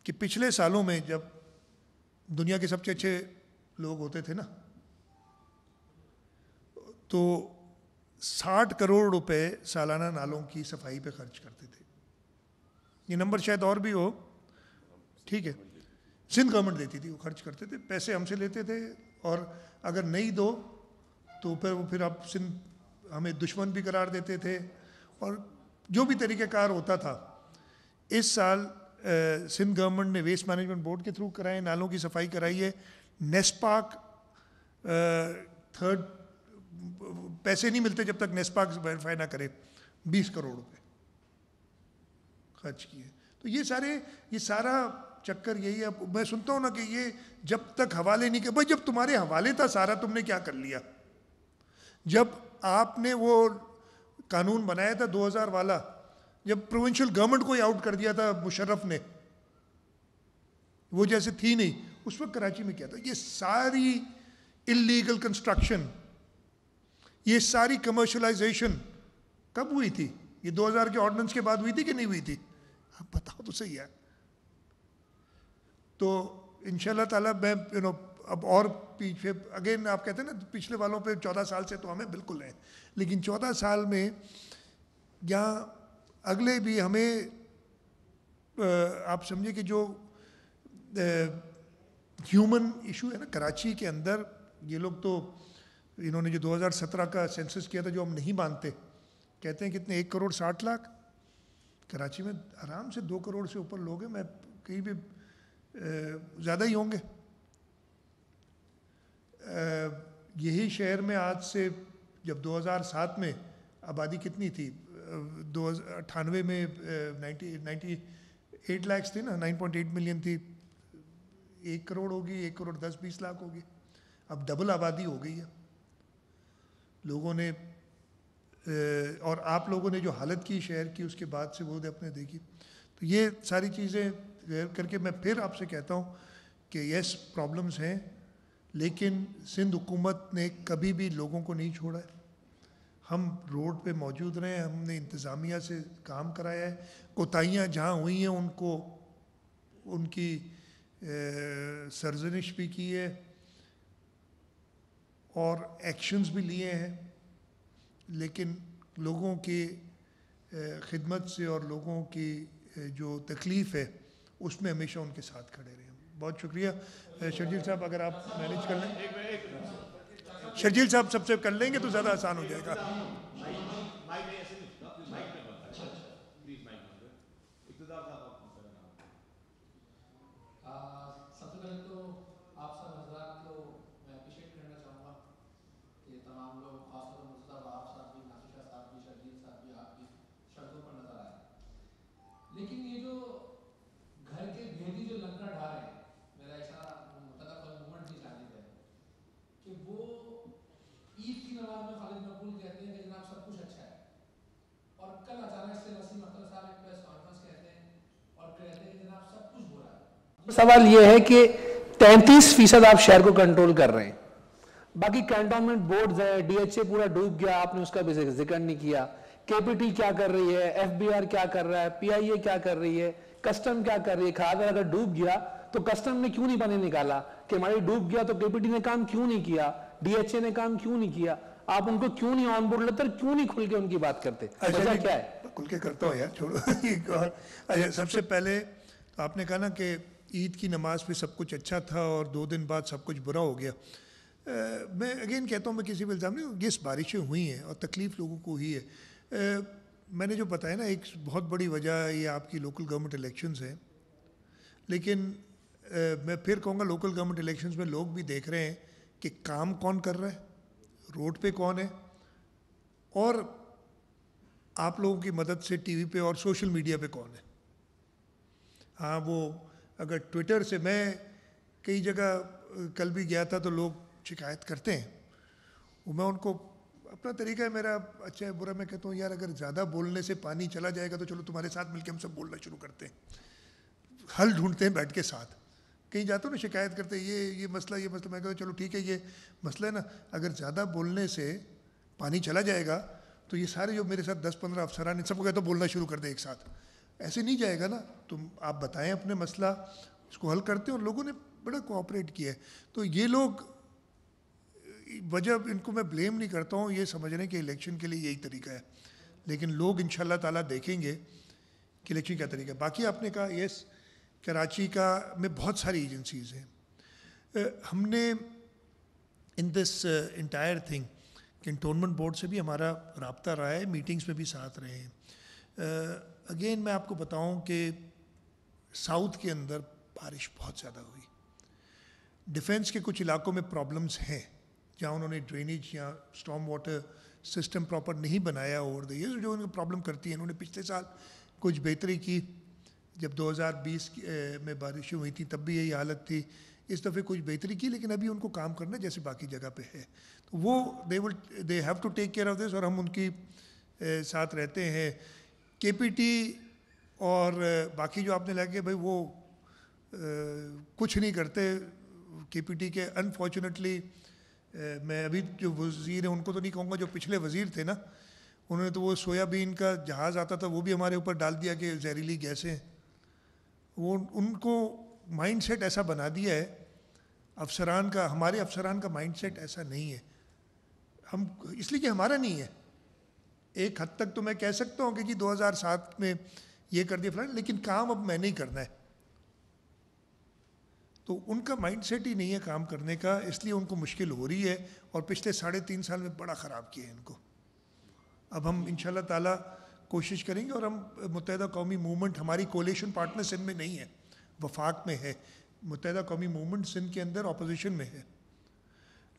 कि पिछले सालों में जब दुनिया के सबसे अच्छे लोग होते थे ना, तो 60 करोड़ रुपए सालाना नालों की सफाई पे खर्च करते थे। ये नंबर शायद और भी हो, ठीक है, सिंध गवर्नमेंट देती थी, वो खर्च करते थे, पैसे हमसे लेते थे, और अगर नहीं दो तो फिर आप सिंध हमें दुश्मन भी करार देते थे, और जो भी तरीक़ेकार होता था। इस साल सिंध गवर्नमेंट ने वेस्ट मैनेजमेंट बोर्ड के थ्रू कराए, नालों की सफाई कराई है। नेस्पाक थर्ड, पैसे नहीं मिलते जब तक नेस्पाक वेरीफाई ना करे, 20 करोड़ रुपए खर्च किए। तो ये सारा चक्कर यही है। अब मैं सुनता हूँ ना कि ये जब तक हवाले नहीं कर, भाई जब तुम्हारे हवाले था सारा, तुमने क्या कर लिया? जब आपने वो कानून बनाया था 2000 वाला, जब प्रोविंशियल गवर्नमेंट को ही आउट कर दिया था मुशर्रफ ने, वो जैसे थी नहीं, उस वक्त कराची में क्या था? ये सारी इलीगल कंस्ट्रक्शन, ये सारी कमर्शलाइजेशन कब हुई थी? ये 2000 के ऑर्डिनेंस के बाद हुई थी कि नहीं हुई थी? आप बताओ तो सही है। तो इंशाल्लाह ताला मैं अब और पीछे, अगेन आप कहते हैं ना पिछले वालों पे 14 साल से तो हमें बिल्कुल है, लेकिन 14 साल में या अगले भी हमें आप समझिए कि जो ह्यूमन इशू है ना कराची के अंदर, ये लोग तो इन्होंने जो 2017 का सेंसस किया था, जो हम नहीं मानते, कहते हैं कितने 1 करोड़ 60 लाख, कराची में आराम से 2 करोड़ से ऊपर लोग हैं, मैं कहीं भी ज़्यादा ही होंगे। यही शहर में आज से जब 2007 में आबादी कितनी थी, 98 में 98 लाख थी ना, 9.8 मिलियन थी, 1 करोड़ होगी, 1 करोड़ 10-20 लाख होगी, अब डबल आबादी हो गई है। लोगों ने और आप लोगों ने जो हालत की शहर की, उसके बाद से वो अपने देखी। तो ये सारी चीज़ें करके मैं फिर आपसे कहता हूँ कि यस प्रॉब्लम्स हैं, लेकिन सिंध हुकूमत ने कभी भी लोगों को नहीं छोड़ा है। हम रोड पे मौजूद रहे हैं, हमने इंतज़ामिया से काम कराया है, कोताहियाँ जहाँ हुई हैं उनको उनकी सरजनिश भी की है और एक्शंस भी लिए हैं, लेकिन लोगों की खिदमत से और लोगों की जो तकलीफ़ है उसमें हमेशा उनके साथ खड़े रहें। बहुत शुक्रिया। शर्जील साहब अगर आप मैनेज कर लें, शर्जील साहब सबसे कर लेंगे तो ज़्यादा आसान हो जाएगा। सबसे पहले तो आप सब हजरात को मैं अप्रिशिएट करना चाहूँगा कि तमाम लोग खासतौर पर मुस्तफ़ा आप साहब भी, नासिर शाह साहब भी, शर्जील साहब भी आपकी सड़कों पर नजर आए। लेकिन ये जो घर के भेदी जो लंका ढा रहे हैं, मेरा इशारा मुतल्लक़ मूवमेंट की जानिब है कि वो ईद की नमाज में खालिद मकबूल कहते हैं कि जनाब सब कुछ अच्छा है, और कल अचानक से वसीम अख्तर साहब एक प्रेस कॉन्फ्रेंस कहते हैं और कहते हैं कि जनाब सब कुछ बुरा है। सवाल यह है कि 33% आप शहर को कंट्रोल कर रहे हैं, बाकी कैंटोनमेंट बोर्ड्स है, डीएचए पूरा डूब गया, आपने उसका भी जिक्र नहीं किया। केपीटी क्या कर रही है, एफबीआर क्या कर रहा है, पीआईए क्या कर रही है, कस्टम क्या कर रही है। खादर अगर डूब गया तो कस्टम ने क्यों नहीं पानी निकाला कि हमारी डूब गया, तो केपीटी ने काम क्यों नहीं किया, डीएचए ने काम क्यों नहीं किया, आप उनको क्यों नहीं ऑन बोर्ड लेते, क्यों नहीं खुल के उनकी बात करते, वजह क्या है? खुल के करता हूँ यार, छोड़ो। अच्छा, सबसे पहले तो आपने कहा ना कि ईद की नमाज पे सब कुछ अच्छा था और 2 दिन बाद सब कुछ बुरा हो गया। मैं अगेन कहता हूँ, मैं किसी पर इल्ज़ाम नहीं, जिस बारिशें हुई हैं और तकलीफ़ लोगों को हुई है, मैंने जो बताया ना, एक बहुत बड़ी वजह ये आपकी लोकल गवर्नमेंट इलेक्शंस हैं। लेकिन मैं फिर कहूँगा, लोकल गवर्नमेंट इलेक्शंस में लोग भी देख रहे हैं कि काम कौन कर रहा है, रोड पे कौन है, और आप लोगों की मदद से टीवी पे और सोशल मीडिया पे कौन है। हाँ, वो अगर ट्विटर से, मैं कई जगह कल भी गया था तो लोग शिकायत करते हैं, वो मैं उनको, अपना तरीका है मेरा, अच्छा है बुरा, मैं कहता हूँ यार अगर ज़्यादा बोलने से पानी चला जाएगा तो चलो तुम्हारे साथ मिलके हम सब बोलना शुरू करते हैं, हल ढूंढते हैं बैठ के साथ। कहीं जाते हो ना, शिकायत करते हैं ये मसला, ये मसला, मैं कहता हूँ चलो ठीक है, ये मसला है ना, अगर ज़्यादा बोलने से पानी चला जाएगा तो ये सारे जो मेरे साथ 10-15 अफसरान इन सबको कहते हो बोलना शुरू कर दे एक साथ, ऐसे नहीं जाएगा ना। तुम आप बताएं अपने मसला, इसको हल करते हैं, और लोगों ने बड़ा कोऑपरेट किया है। तो ये लोग, वजह इनको मैं ब्लेम नहीं करता हूँ, ये समझ रहे हैं कि इलेक्शन के लिए यही तरीका है, लेकिन लोग इंशाल्लाह ताला देखेंगे कि इलेक्शन क्या तरीका है। बाकी आपने कहा यस, कराची का में बहुत सारी एजेंसीज़ हैं। हमने in this entire thing, cantonment board से भी हमारा रब्ता रहा है, मीटिंग्स में भी साथ रहे हैं। अगेन मैं आपको बताऊं कि साउथ के अंदर बारिश बहुत ज़्यादा हुई, डिफेंस के कुछ इलाकों में प्रॉब्लम्स हैं जहाँ उन्होंने ड्रेनेज या स्टॉर्म वाटर सिस्टम प्रॉपर नहीं बनाया ओवर द ईयर्स, जो उनको प्रॉब्लम करती है। उन्होंने पिछले साल कुछ बेहतरी की, जब 2020 में बारिशें हुई थी तब भी यही हालत थी, इस दफ़े कुछ बेहतरी की, लेकिन अभी उनको काम करना है जैसे बाकी जगह पे है। तो वो they have to take care of this, और हम उनकी साथ रहते हैं। केपीटी और बाकी जो आपने लगा कि भाई वो कुछ नहीं करते, केपीटी के अनफॉर्चुनेटली, मैं अभी जो वज़ीर हैं उनको तो नहीं कहूँगा, जो पिछले वज़ीर थे ना, उन्होंने तो वो सोयाबीन का जहाज़ आता था वो भी हमारे ऊपर डाल दिया कि जहरीली गैसें, वो उनको माइंडसेट ऐसा बना दिया है अफसरान का। हमारे अफसरान का माइंडसेट ऐसा नहीं है, हम इसलिए कि हमारा नहीं है। एक हद तक तो मैं कह सकता हूँ कि जी 2007 में ये कर दिया फलाना, लेकिन काम अब मैंने ही करना है, तो उनका माइंडसेट ही नहीं है काम करने का, इसलिए उनको मुश्किल हो रही है, और पिछले 3.5 साल में बड़ा ख़राब किया है इनको। अब हम इंशाल्लाह ताला कोशिश करेंगे, और हम मुत्तहिदा कौमी मूवमेंट, हमारी कोलिशन पार्टनर सिंध में नहीं है, वफाक में है। मुत्तहिदा कौमी मूवमेंट सिंध के अंदर अपोजिशन में है,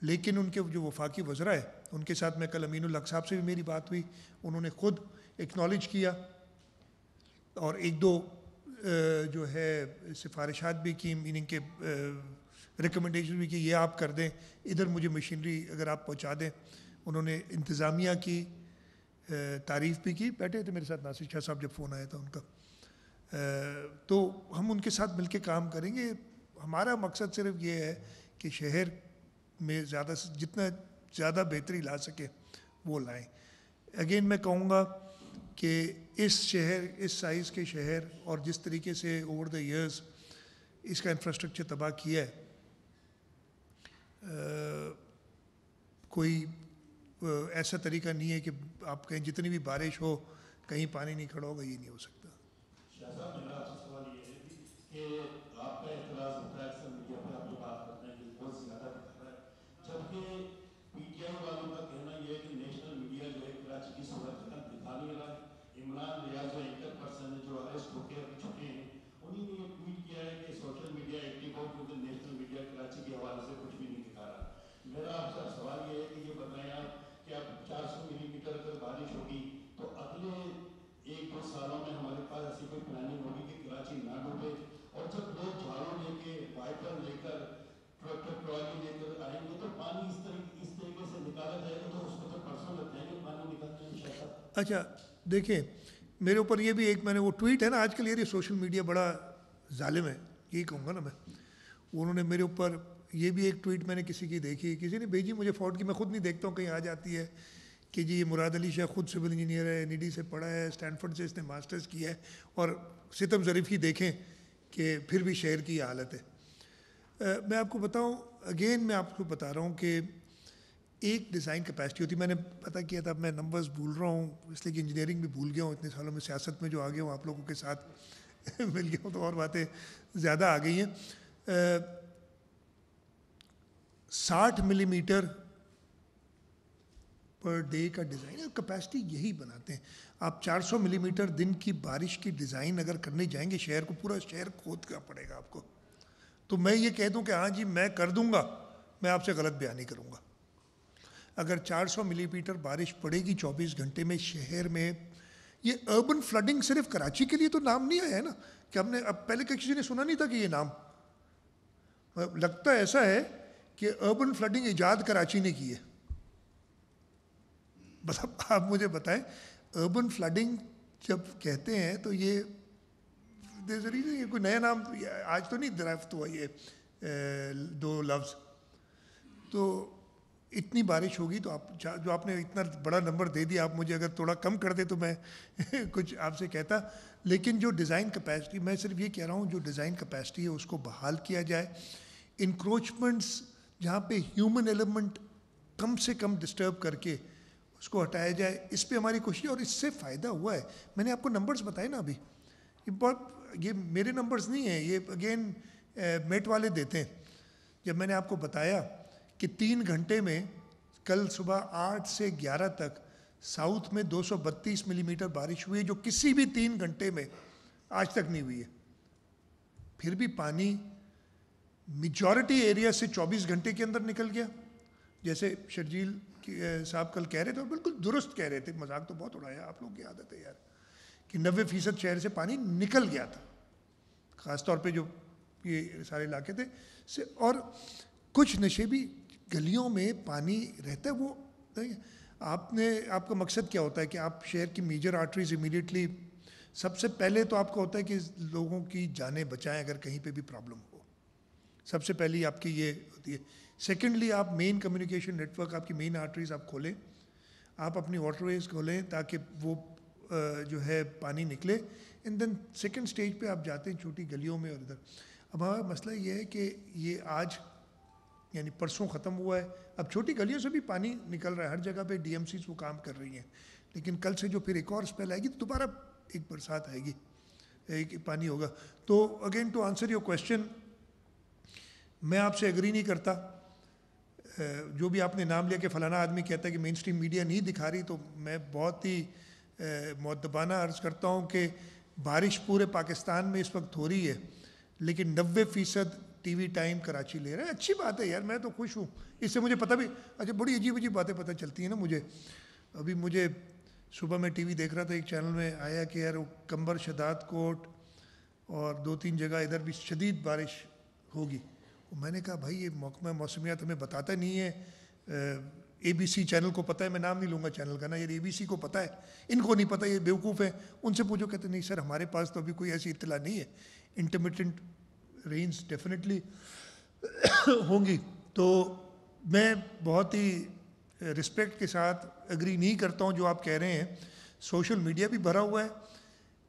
लेकिन उनके जो वफाकी वज़रा है उनके साथ मैं कल अमीनुल हक साहब से भी मेरी बात हुई, उन्होंने ख़ुद एक्नॉलेज किया और 1-2 जो है सिफारिशात भी की, मीनिंग के रिकमेंडेशन भी की, ये आप कर दें, इधर मुझे मशीनरी अगर आप पहुंचा दें। उन्होंने इंतज़ामिया की तारीफ़ भी की, बैठे थे मेरे साथ नासिर शाह साहब जब फ़ोन आया था उनका, तो हम उनके साथ मिलके काम करेंगे। हमारा मकसद सिर्फ ये है कि शहर में ज़्यादा से जितना ज़्यादा बेहतरी ला सके वो लाएं। अगेन मैं कहूँगा कि इस शहर, इस साइज़ के शहर, और जिस तरीके से ओवर द इयर्स इसका इंफ्रास्ट्रक्चर तबाह किया है, कोई ऐसा तरीका नहीं है कि आप कहीं जितनी भी बारिश हो कहीं पानी नहीं खड़ा होगा, ये नहीं हो सकता। कि आपका एतराज़ होता है अक्सर मीडिया पे आप जो बात करते हैं कि बहुत ज़्यादा दिखा रहा है, जबकि पीटीआई वालों का कहना यह है कि नेशनल मीडिया जो है कराची की सूरत दिखा नहीं रहा है। इमरान रियाज जो एंकर पर्सन है जो अरेस्ट होकर अभी छुटे हैं, उन्हीं ने ये ट्वीट किया है कि सोशल मीडिया एक्टिव हो क्योंकि नेशनल मीडिया कराची के हवाले से कुछ भी नहीं दिखा रहा। मेरा आपसे सवाल ये है कि ये बताएं आप कि अब 400 मिलीमीटर अगर बारिश होगी तो अगले 1-2 सालों में हमारे पास ऐसी कोई प्लानिंग होगी कि कराची ना डूबे, और जब लोग झाड़ू लेके वाइपर लेकर ट्रैक्टर ट्रॉली लेकर आएंगे तो पानी इस तरीके से निकाला जाएगा तो उसको तो परसों लग जाएंगे पानी निकलने में शायद। अच्छा देखिए, मेरे ऊपर ये भी एक मैंने वो ट्वीट है ना, आजकल ये सोशल मीडिया बड़ा जालिम है, यही कहूँगा ना मैं। उन्होंने मेरे ऊपर ये भी एक ट्वीट मैंने किसी की देखी, किसी ने भेजी मुझे फॉरवर्ड की, मैं खुद नहीं देखता हूँ, कहीं आ जाती है कि जी ये मुराद अली शाह खुद सिविल इंजीनियर है, NED से पढ़ा है, स्टैनफोर्ड से इसने मास्टर्स किया है, और सितम ज़रीफ़ की देखें कि फिर भी शहर की हालत है। मैं आपको बताऊं, अगेन मैं आपको बता रहा हूं कि एक डिज़ाइन कैपेसिटी होती, मैंने पता किया था, मैं नंबर्स भूल रहा हूं इसलिए कि इंजीनियरिंग भी भूल गया हूं, इतने सालों में सियासत में जो आ गया हूँ आप लोगों के साथ मिल गया हूँ तो और बातें ज़्यादा आ गई हैं। 60 मिलीमीटर पर डे का डिज़ाइन कैपेसिटी यही बनाते हैं। आप 400 मिलीमीटर दिन की बारिश की डिज़ाइन अगर करने जाएंगे, शहर को पूरा शहर खोद का पड़ेगा आपको। तो मैं ये कह दूं कि हाँ जी मैं कर दूंगा, मैं आपसे गलत बयानी करूंगा। अगर 400 मिलीमीटर बारिश पड़ेगी 24 घंटे में शहर में, ये अर्बन फ्लडिंग सिर्फ कराची के लिए तो नाम नहीं आया है ना, कि हमने अब पहले किसी ने सुना नहीं था कि ये नाम, लगता ऐसा है कि अर्बन फ्लडिंग इजाद कराची ने की है। मतलब आप मुझे बताएं, अर्बन फ्लडिंग जब कहते हैं तो ये ये कोई नया नाम आज तो नहीं दराफ्त हुआ ये दो लफ्ज़। तो इतनी बारिश होगी तो आप जो आपने इतना बड़ा नंबर दे दिया, आप मुझे अगर थोड़ा कम कर दे तो मैं कुछ आपसे कहता। लेकिन जो डिज़ाइन कैपेसिटी, मैं सिर्फ ये कह रहा हूँ जो डिज़ाइन कैपेसिटी है उसको बहाल किया जाए। इंक्रोचमेंट्स जहाँ पे ह्यूमन एलिमेंट कम से कम डिस्टर्ब करके उसको हटाया जाए, इस पे हमारी कोशिश, और इससे फ़ायदा हुआ है। मैंने आपको नंबर्स बताए ना अभी, ये बहुत, ये मेरे नंबर्स नहीं हैं, ये अगेन मेट वाले देते हैं। जब मैंने आपको बताया कि 3 घंटे में कल सुबह 8 से 11 तक साउथ में 232 मिलीमीटर बारिश हुई है, जो किसी भी 3 घंटे में आज तक नहीं हुई है। फिर भी पानी मेजॉरिटी एरिया से 24 घंटे के अंदर निकल गया। जैसे शर्जील साहब कल कह रहे थे, और बिल्कुल दुरुस्त कह रहे थे, मजाक तो बहुत उड़ाया आप लोगों की आदत है यार, कि 90% शहर से पानी निकल गया था, ख़ासतौर पे जो ये सारे इलाके थे से। और कुछ नशेबी गलियों में पानी रहता है, वो आपका मकसद क्या होता है कि आप शहर की मेजर आर्टरीज इमीडिएटली, सबसे पहले तो आपका होता है कि लोगों की जानें बचाएं अगर कहीं पे भी प्रॉब्लम हो, सबसे पहली आपकी ये होती है। सेकेंडली आप मेन कम्युनिकेशन नेटवर्क, आपकी मेन आर्टरीज आप खोलें, आप अपनी वाटरवेज खोलें ताकि वो जो है पानी निकले। एंड देन सेकेंड स्टेज पे आप जाते हैं छोटी गलियों में और इधर। अब हमारा मसला ये है कि ये आज यानी परसों ख़त्म हुआ है, अब छोटी गलियों से भी पानी निकल रहा है, हर जगह पे DMCs वो काम कर रही हैं। लेकिन कल से जो फिर एक और स्पेल आएगी तो दोबारा एक बरसात आएगी, एक पानी होगा। तो again to answer your question, मैं आपसे एग्री नहीं करता। जो भी आपने नाम लिया कि फ़लाना आदमी कहता है कि मेन स्ट्रीम मीडिया नहीं दिखा रही, तो मैं बहुत ही मुअद्दबाना अर्ज़ करता हूँ कि बारिश पूरे पाकिस्तान में इस वक्त हो रही है, लेकिन 90% TV टाइम कराची ले रहा है। अच्छी बात है यार, मैं तो खुश हूँ इससे। मुझे पता भी, अच्छा बड़ी अजीब अजीब बातें पता चलती हैं ना मुझे। अभी मुझे सुबह मैं TV देख रहा था, एक चैनल में आया कि यार वो कंबर, शदाद कोट और 2-3 जगह इधर भी शदीद बारिश होगी। मैंने कहा भाई ये महकमा मौसमियात हमें बताता नहीं है, ABC चैनल को पता है, मैं नाम नहीं लूँगा चैनल का ना, यार ABC को पता है, इनको नहीं पता, ये बेवकूफ़ है। उनसे पूछो, कहते नहीं सर हमारे पास तो अभी कोई ऐसी इत्तला नहीं है, इंटरमिटेंट रेंज डेफिनेटली होंगी। तो मैं बहुत ही रिस्पेक्ट के साथ एग्री नहीं करता हूँ जो आप कह रहे हैं। सोशल मीडिया भी भरा हुआ है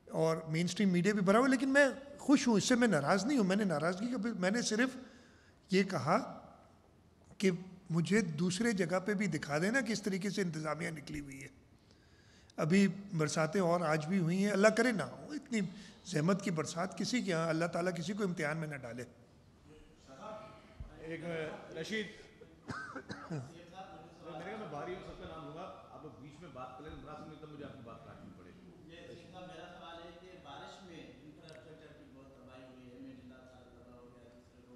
और मेन स्ट्रीम मीडिया भी भरा हुआ है, लेकिन मैं खुश हूँ, इससे मैं नाराज़ नहीं हूँ। मैंने नाराज़गी का, मैंने सिर्फ ये कहा कि मुझे दूसरे जगह पे भी दिखा देना किस तरीके से इंतज़ामिया निकली हुई है। अभी बरसातें और आज भी हुई हैं, अल्लाह करे ना हो इतनी जहमत की बरसात किसी के यहाँ, अल्लाह ताला किसी को इम्तिहान में ना डाले। एक रशीद मेरे मैं बारी हूँ, सबका नाम लूँगा, आप लोग बीच में बात करें, बड़ा समय तक मुझे आपकी बात काटनी पड़ेगी। मेरा सवाल है कि बारिश में इंफ्रास्ट्रक्चर की बहुत तबाही हुई है, मेडिला साल तबाह हो गया, दूसरे को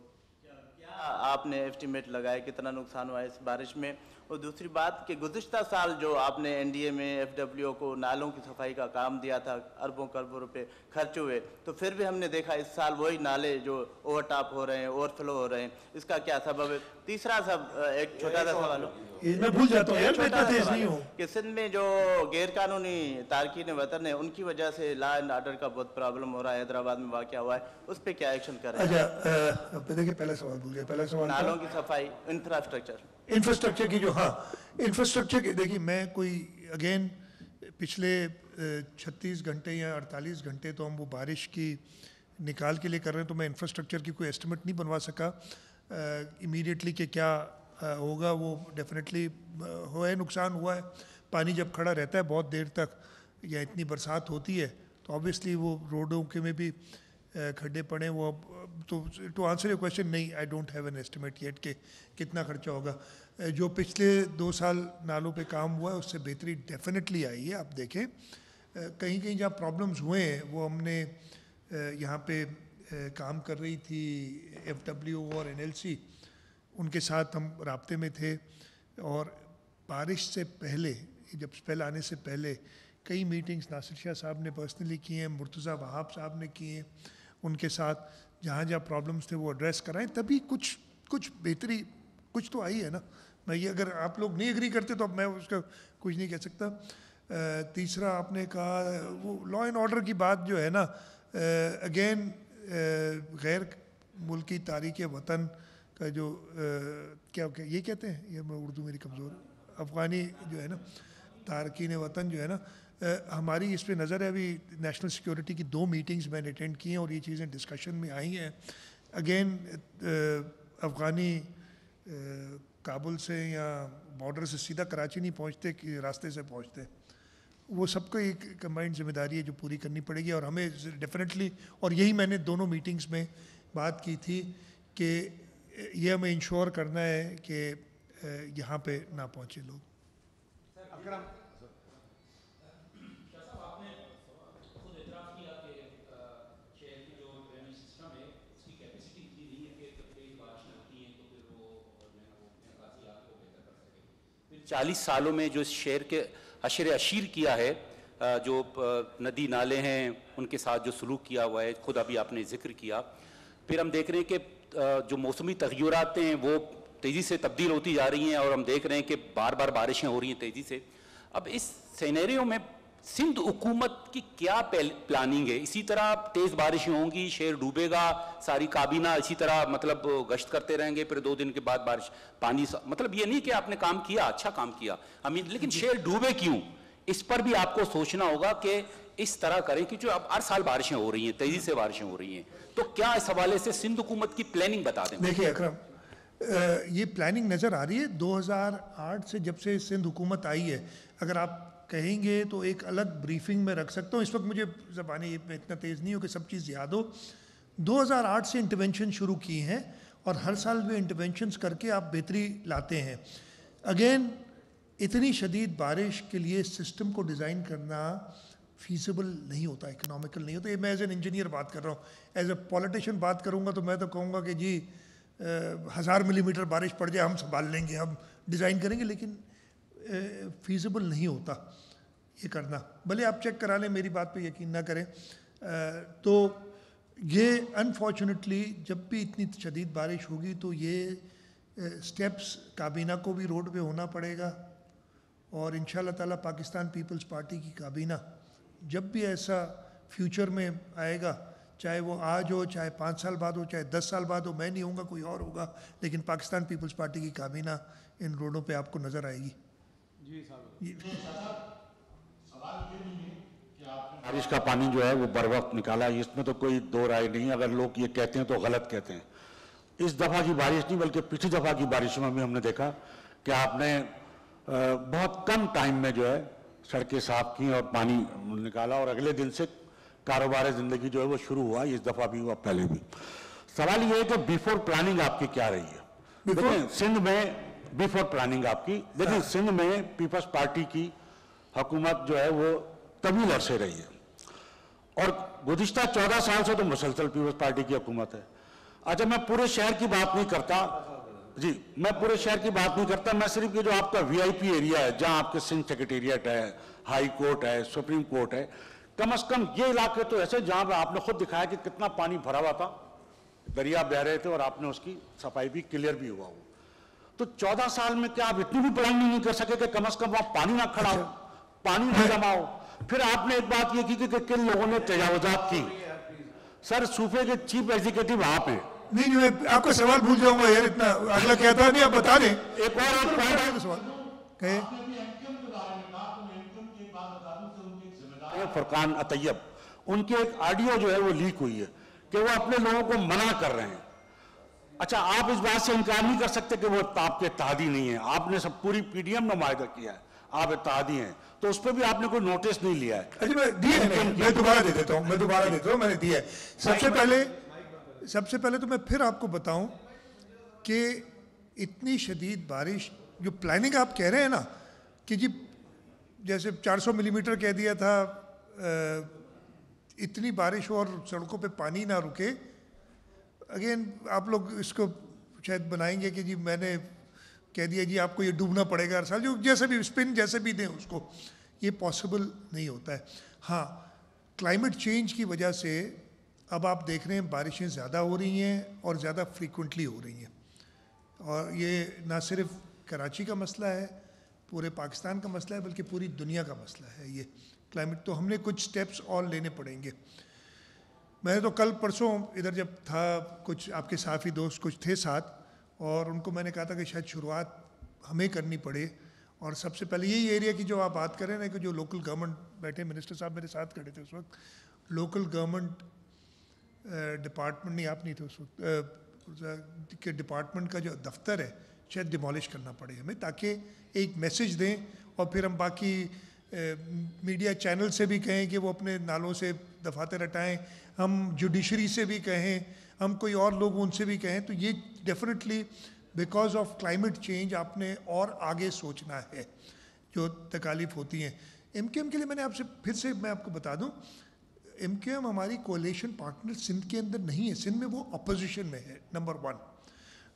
क्या आपने एस्टिमेट लगाया कितना नुकसान हुआ है इस बारिश में? और दूसरी बात कि गुज़िश्ता साल जो आपने एनडीए में एफडब्ल्यूओ को नालों की सफाई का काम दिया था, अरबों करोड़ों रुपए खर्च हुए, तो फिर भी हमने देखा इस साल वही नाले जो ओवरटॉप हो रहे हैं, ओवरफ्लो हो रहे हैं, इसका क्या सबब है? तीसरा एक छोटा सा सवाल मैं भूल जाता हूँ यार, मैं इतना तेज नहीं हूँ। कि सिंध में जो गैर कानूनी तारकीन वतन है उनकी वजह से लॉ एंड ऑर्डर का बहुत प्रॉब्लम हो रहा है, हैदराबाद में वाक़या हुआ है, उस पर क्या एक्शन करें? अच्छा देखिए, पहला सवाल भूल गया। पहला सवाल नालों की सफाई, इंफ्रास्ट्रक्चर की जो, हाँ इंफ्रास्ट्रक्चर की, देखिए मैं कोई अगेन पिछले 36 घंटे या 48 घंटे तो हम वो बारिश की निकाल के लिए कर रहे हैं, तो मैं इंफ्रास्ट्रक्चर की कोई एस्टिमेट नहीं बनवा सका इमीडिएटली कि क्या होगा। वो डेफिनेटली हुआ है, नुकसान हुआ है। पानी जब खड़ा रहता है बहुत देर तक या इतनी बरसात होती है तो ऑब्वियसली वो रोडों के में भी खड्डे पड़े। वो तो टू आंसर योर क्वेश्चन, नहीं I don't have an estimate yet कि कितना खर्चा होगा। जो पिछले 2 साल नालों पे काम हुआ है उससे बेहतरी डेफिनेटली आई है। आप देखें कहीं कहीं जहाँ प्रॉब्लम्स हुए हैं वो हमने यहाँ पे काम कर रही थी एफडब्ल्यू और एनएलसी, उनके साथ हम राब्ते में थे। और बारिश से पहले, जब स्पेल आने से पहले कई मीटिंग्स नासिर शाह साहब ने पर्सनली की हैं, मुर्तज़ा वहाब साहब ने किए हैं, उनके साथ जहाँ जहाँ प्रॉब्लम्स थे वो एड्रेस कराएं, तभी कुछ बेहतरी कुछ तो आई है ना। मैं ये, अगर आप लोग नहीं एग्री करते तो अब मैं उसका कुछ नहीं कह सकता। तीसरा आपने कहा वो लॉ एंड ऑर्डर की बात जो है ना, अगेन गैर मुल्की तारीख़ वतन का जो क्या ये कहते हैं, ये मैं उर्दू मेरी कमज़ोर, अफ़गानी जो है ना तारकीन वतन जो है ना, हमारी इस पर नज़र है। अभी नेशनल सिक्योरिटी की 2 मीटिंग्स मैंने अटेंड की हैं और ये चीज़ें डिस्कशन में आई हैं। अगेन अफ़गानी काबुल से या बॉर्डर से सीधा कराची नहीं पहुंचते कि रास्ते से पहुंचते, वो सबको एक कंबाइंड जिम्मेदारी है जो पूरी करनी पड़ेगी। और हमें डेफिनेटली, और यही मैंने दोनों मीटिंग्स में बात की थी कि ये हमें इंश्योर करना है कि यहाँ पे ना पहुँचे लोग। चालीस सालों में जो शहर के हशर अशीर किया है, जो नदी नाले हैं उनके साथ जो सलूक किया हुआ है, खुद अभी आपने जिक्र किया। फिर हम देख रहे हैं कि जो मौसमी तग़य्युरात हैं वो तेज़ी से तब्दील होती जा रही हैं और हम देख रहे हैं कि बार बार बारिशें हो रही हैं तेज़ी से। अब इस सिनेरियो में सिंध हुकूमत की क्या प्लानिंग है? इसी तरह तेज़ बारिशें होंगी, शहर डूबेगा, सारी काबीना इसी तरह मतलब गश्त करते रहेंगे, फिर 2 दिन के बाद बारिश पानी, मतलब ये नहीं कि आपने काम किया, अच्छा काम किया अमीन, लेकिन शहर डूबे क्यों, इस पर भी आपको सोचना होगा कि इस तरह करें कि जो अब हर साल बारिशें हो रही हैं, तेज़ी से बारिशें हो रही हैं, तो क्या इस हवाले से सिंध हुकूमत की प्लानिंग बता दें। देखिए अकरम, ये प्लानिंग नज़र आ रही है 2008 से, जब से सिंध हुकूमत आई है। अगर आप कहेंगे तो एक अलग ब्रीफिंग में रख सकता हूँ, इस वक्त मुझे ज़बानी इतना तेज़ नहीं हो कि सब चीज़ याद हो। 2008 से इंटरवेंशन शुरू की हैं और हर साल वे इंटरवेंशंस करके आप बेहतरी लाते हैं। अगेन इतनी शदीद बारिश के लिए सिस्टम को डिज़ाइन करना फीसिबल नहीं होता, इकोनॉमिकल नहीं होता। ये मैं एज एन इंजीनियर बात कर रहा हूँ, एज ए पॉलिटिशियन बात करूँगा तो मैं तो कहूँगा कि जी 1000 मिलीमीटर बारिश पड़ जाए हम संभाल लेंगे, हम डिज़ाइन करेंगे, लेकिन फीसिबल नहीं होता ये करना। भले आप चेक करा लें, मेरी बात पे यकीन ना करें। तो ये अनफॉर्चुनेटली जब भी इतनी शदीद बारिश होगी तो ये स्टेप्स काबीना को भी रोड पे होना पड़ेगा। और इंशाल्लाह ताला पाकिस्तान पीपल्स पार्टी की काबीना जब भी ऐसा फ्यूचर में आएगा, चाहे वो आज हो, चाहे 5 साल बाद हो, चाहे 10 साल बाद हो, मैं नहीं होऊंगा, कोई और होगा, लेकिन पाकिस्तान पीपल्स पार्टी की काबीना इन रोडों पे आपको नज़र आएगी। बारिश का पानी जो है वो बर वक्त निकाला, इसमें तो कोई दो राय नहीं। अगर लोग ये कहते हैं तो गलत कहते हैं। इस दफ़ा की बारिश नहीं बल्कि पिछली दफ़ा की बारिशों में भी हमने देखा कि आपने बहुत कम टाइम में जो है सड़कें साफ की और पानी निकाला और अगले दिन से कारोबार ज़िंदगी जो है वो शुरू हुआ, इस दफ़ा भी हुआ, पहले भी। सवाल ये है कि बिफोर प्लानिंग आपकी क्या रही है? देखिए सिंध में बिफोर प्लानिंग आपकी, देखिए सिंध में पीपल्स पार्टी की हुकूमत जो है वो तवील अरसे रही है और गुज़िश्ता 14 साल से तो मुसलसल पीपल्स पार्टी की हुकूमत है। अच्छा, मैं पूरे शहर की बात नहीं करता जी, मैं पूरे शहर की बात नहीं करता, मैं सिर्फ ये जो आपका वीआईपी एरिया है जहां आपके सिंध सेक्रेटेरिएट है, हाई कोर्ट है, सुप्रीम कोर्ट है, कम से कम ये इलाके तो ऐसे जहां पर आपने खुद दिखाया कि कितना पानी भरा हुआ था, दरिया बह रहे थे और आपने उसकी सफाई भी, क्लियर भी हुआ वो। तो 14 साल में क्या आप इतनी भी प्लानिंग नहीं कर सके कि कम से कम वहां पानी ना खड़ा हो, पानी ना जमा हो? फिर आपने एक बात ये की कि किन लोगों ने तजावुजात की। सर, सूफे के चीफ एग्जीक्यूटिव आप हैं। नहीं, मैं आपका सवाल भूल जाऊंगा यार, इतना अगला क्या था, नहीं आप बता दें। एक और पॉइंट है सवाल कहे फुरकान अतैयब, उनकी एक ऑडियो जो है वो लीक हुई है कि वो अपने लोगों को मना कर रहे हैं। अच्छा, आप इस बात से इनकार नहीं कर सकते कि वो आपके इत्तेहादी नहीं है, आपने सब पूरी पीडीएम में मुआहदा किया है, आप इत्तेहादी हैं, तो उस पर भी आपने कोई नोटिस नहीं लिया है। अच्छा, मैं दोबारा दे देता हूँ, मैंने दिया है। सबसे पहले तो मैं फिर आपको बताऊं कि इतनी शदीद बारिश, जो प्लानिंग आप कह रहे हैं ना कि जी जैसे 400 मिलीमीटर कह दिया था, इतनी बारिश और सड़कों पे पानी ना रुके, अगेन आप लोग इसको शायद बनाएंगे कि जी मैंने कह दिया जी आपको ये डूबना पड़ेगा हर साल, जो जैसे भी स्पिन जैसे भी दें उसको, ये पॉसिबल नहीं होता है। हाँ, क्लाइमेट चेंज की वजह से अब आप देख रहे हैं बारिशें ज़्यादा हो रही हैं और ज़्यादा फ्रीक्वेंटली हो रही हैं, और ये ना सिर्फ कराची का मसला है, पूरे पाकिस्तान का मसला है, बल्कि पूरी दुनिया का मसला है ये क्लाइमेट। तो हमने कुछ स्टेप्स और लेने पड़ेंगे। मैंने तो कल परसों इधर जब था, कुछ आपके साथी दोस्त कुछ थे साथ, और उनको मैंने कहा था कि शायद शुरुआत हमें करनी पड़े। और सबसे पहले यही एरिया की जो आप बात करें ना, कि जो लोकल गवर्नमेंट बैठे, मिनिस्टर साहब मेरे साथ खड़े थे उस वक्त, लोकल गवर्नमेंट डिपार्टमेंट नहीं, आप नहीं थे उस वक्त, के डिपार्टमेंट का जो दफ्तर है शायद डिमोलिश करना पड़े हमें, ताकि एक मैसेज दें, और फिर हम बाकी मीडिया चैनल से भी कहें कि वो अपने नालों से दफातर हटाएं, हम जुडिशरी से भी कहें, हम कोई और लोग उनसे भी कहें। तो ये definitely because of climate change आपने और आगे सोचना है, जो तकालीफ होती हैं। एमक्यूएम के लिए मैंने आपसे फिर से मैं आपको बता दूं, एमक्यूएम हमारी कोalition पार्टनर सिंध के अंदर नहीं है, सिंध में वो अपोजिशन में है, नंबर 1।